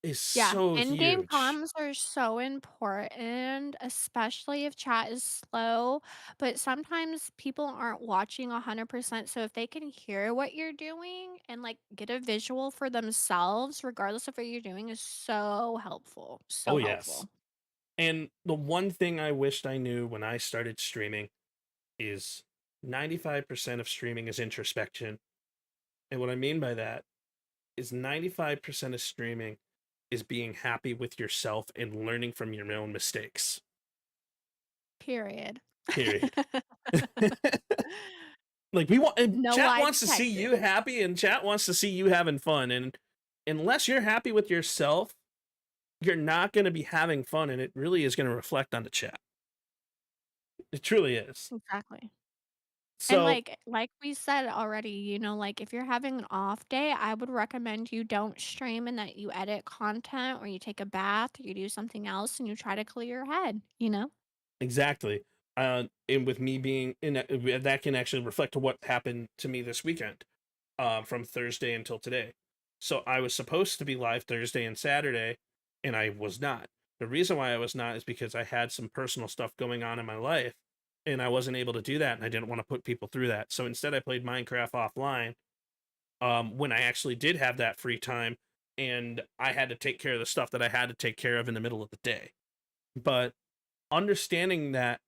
is so in-game huge. comms are so important, especially if chat is slow, but sometimes people aren't watching 100%, so if they can hear what you're doing and, like, get a visual for themselves, regardless of what you're doing, is so helpful, Oh, so yes. helpful. And the one thing I wished I knew when I started streaming is 95% of streaming is introspection. And what I mean by that is 95% of streaming is being happy with yourself and learning from your own mistakes. Period. Period. Like we want, and No chat lie wants to see you detected. happy, and chat wants to see you having fun. And unless you're happy with yourself, you're not going to be having fun, and it really is going to reflect on the chat. It truly is. Exactly. And, So like we said already, you know, like, if you're having an off day, I would recommend you don't stream and that you edit content or you take a bath or you do something else and you try to clear your head, you know? exactly. And with me being in that can actually reflect to what happened to me this weekend, from Thursday until today. So I was supposed to be live Thursday and Saturday, and I was not. The reason why I was not is because I had some personal stuff going on in my life, and I wasn't able to do that, and I didn't want to put people through that. So instead, I played Minecraft offline. When I actually did have that free time, and I had to take care of the stuff that I had to take care of in the middle of the day. But understanding that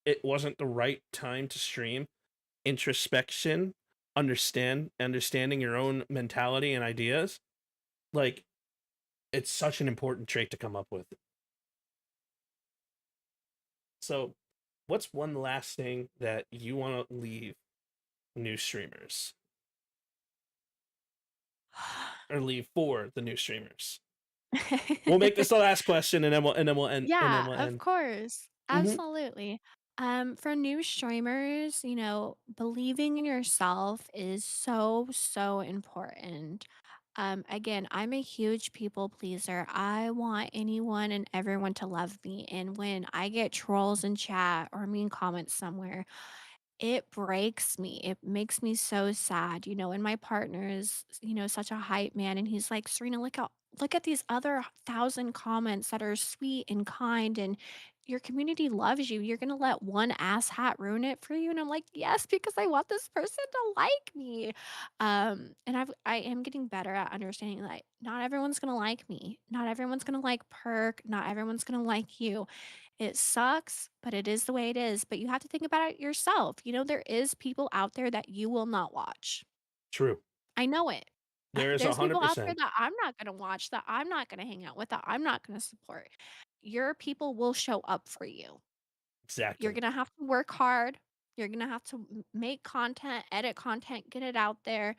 it wasn't the right time to stream, introspection, understanding your own mentality and ideas, like, it's such an important trait to come up with. So what's one last thing that you want to leave new streamers, or leave for the new streamers? We'll make this the last question, and then we'll end. Yeah, of course. Mm-hmm. Absolutely. For new streamers, you know, believing in yourself is so, so important. Again, I'm a huge people pleaser. I want anyone and everyone to love me. And when I get trolls in chat or mean comments somewhere, it breaks me. It makes me so sad, you know, and my partner is, you know, such a hype man and he's like, "Serena, look at these other 1,000 comments that are sweet and kind and your community loves you. You're going to let one ass hat ruin it for you." And I'm like, "Yes, because I want this person to like me." And I am getting better at understanding that not everyone's going to like me. Not everyone's going to like Perk, not everyone's going to like you. It sucks, but it is the way it is, but you have to think about it yourself. You know, there is people out there that you will not watch. True. I know it. There is There's people out there 100%. that I'm not gonna watch, that I'm not gonna hang out with, that I'm not gonna support. Your people will show up for you. You're Exactly. gonna have to work hard. You're gonna have to make content, edit content, get it out there.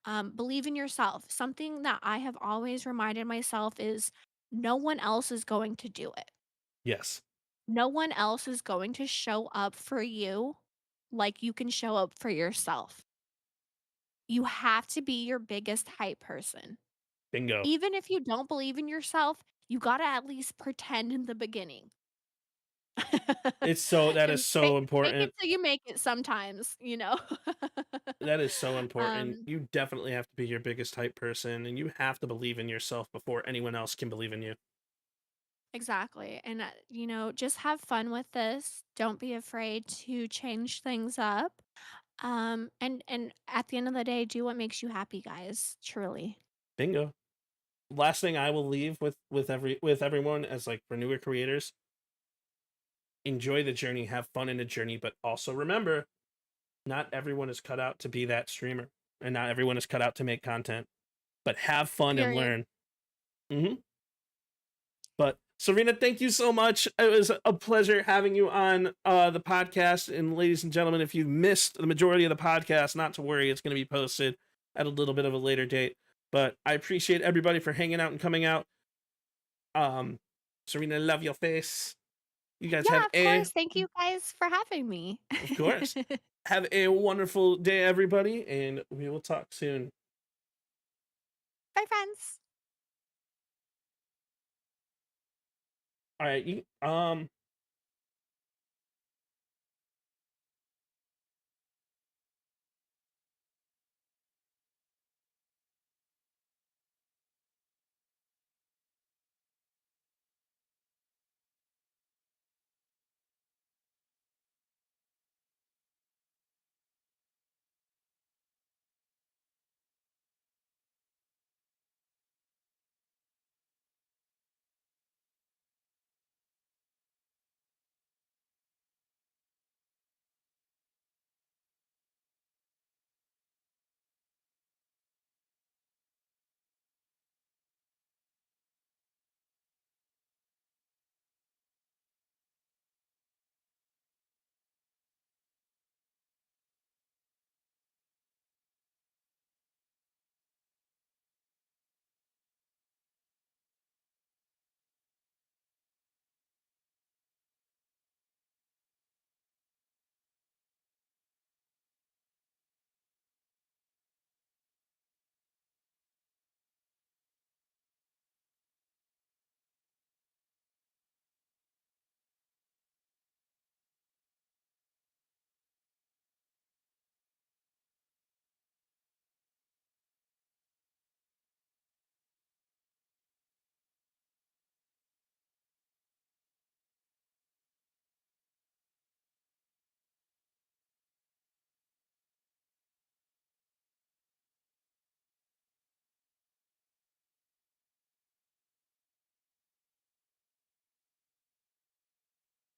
Believe in yourself. Something that I have always reminded myself is no one else is going to do it. Yes. No one else is going to show up for you like you can show up for yourself. You have to be your biggest hype person. Bingo. Even if you don't believe in yourself, you gotta at least pretend in the beginning. That is And so fake important. it till you make it sometimes, you know? That is so important. Um, You definitely have to be your biggest hype person, and you have to believe in yourself before anyone else can believe in you. exactly, and, you know, just have fun with this. Don't be afraid to change things up. And at the end of the day, do what makes you happy, guys, truly. Bingo. Last thing I will leave with everyone as, like, for newer creators, enjoy the journey, have fun in the journey, but also remember, not everyone is cut out to be that streamer, and not everyone is cut out to make content. But have fun and Period. learn. Hmm. But Serena, thank you so much. It was a pleasure having you on the podcast. And ladies and gentlemen, if you missed the majority of the podcast, not to worry, it's going to be posted at a little bit of a later date. But I appreciate everybody for hanging out and coming out. Serena, love your face. You guys Yeah, have of course. Thank you guys for having me. of course, have a wonderful day, everybody, and we will talk soon. Bye, friends. All right,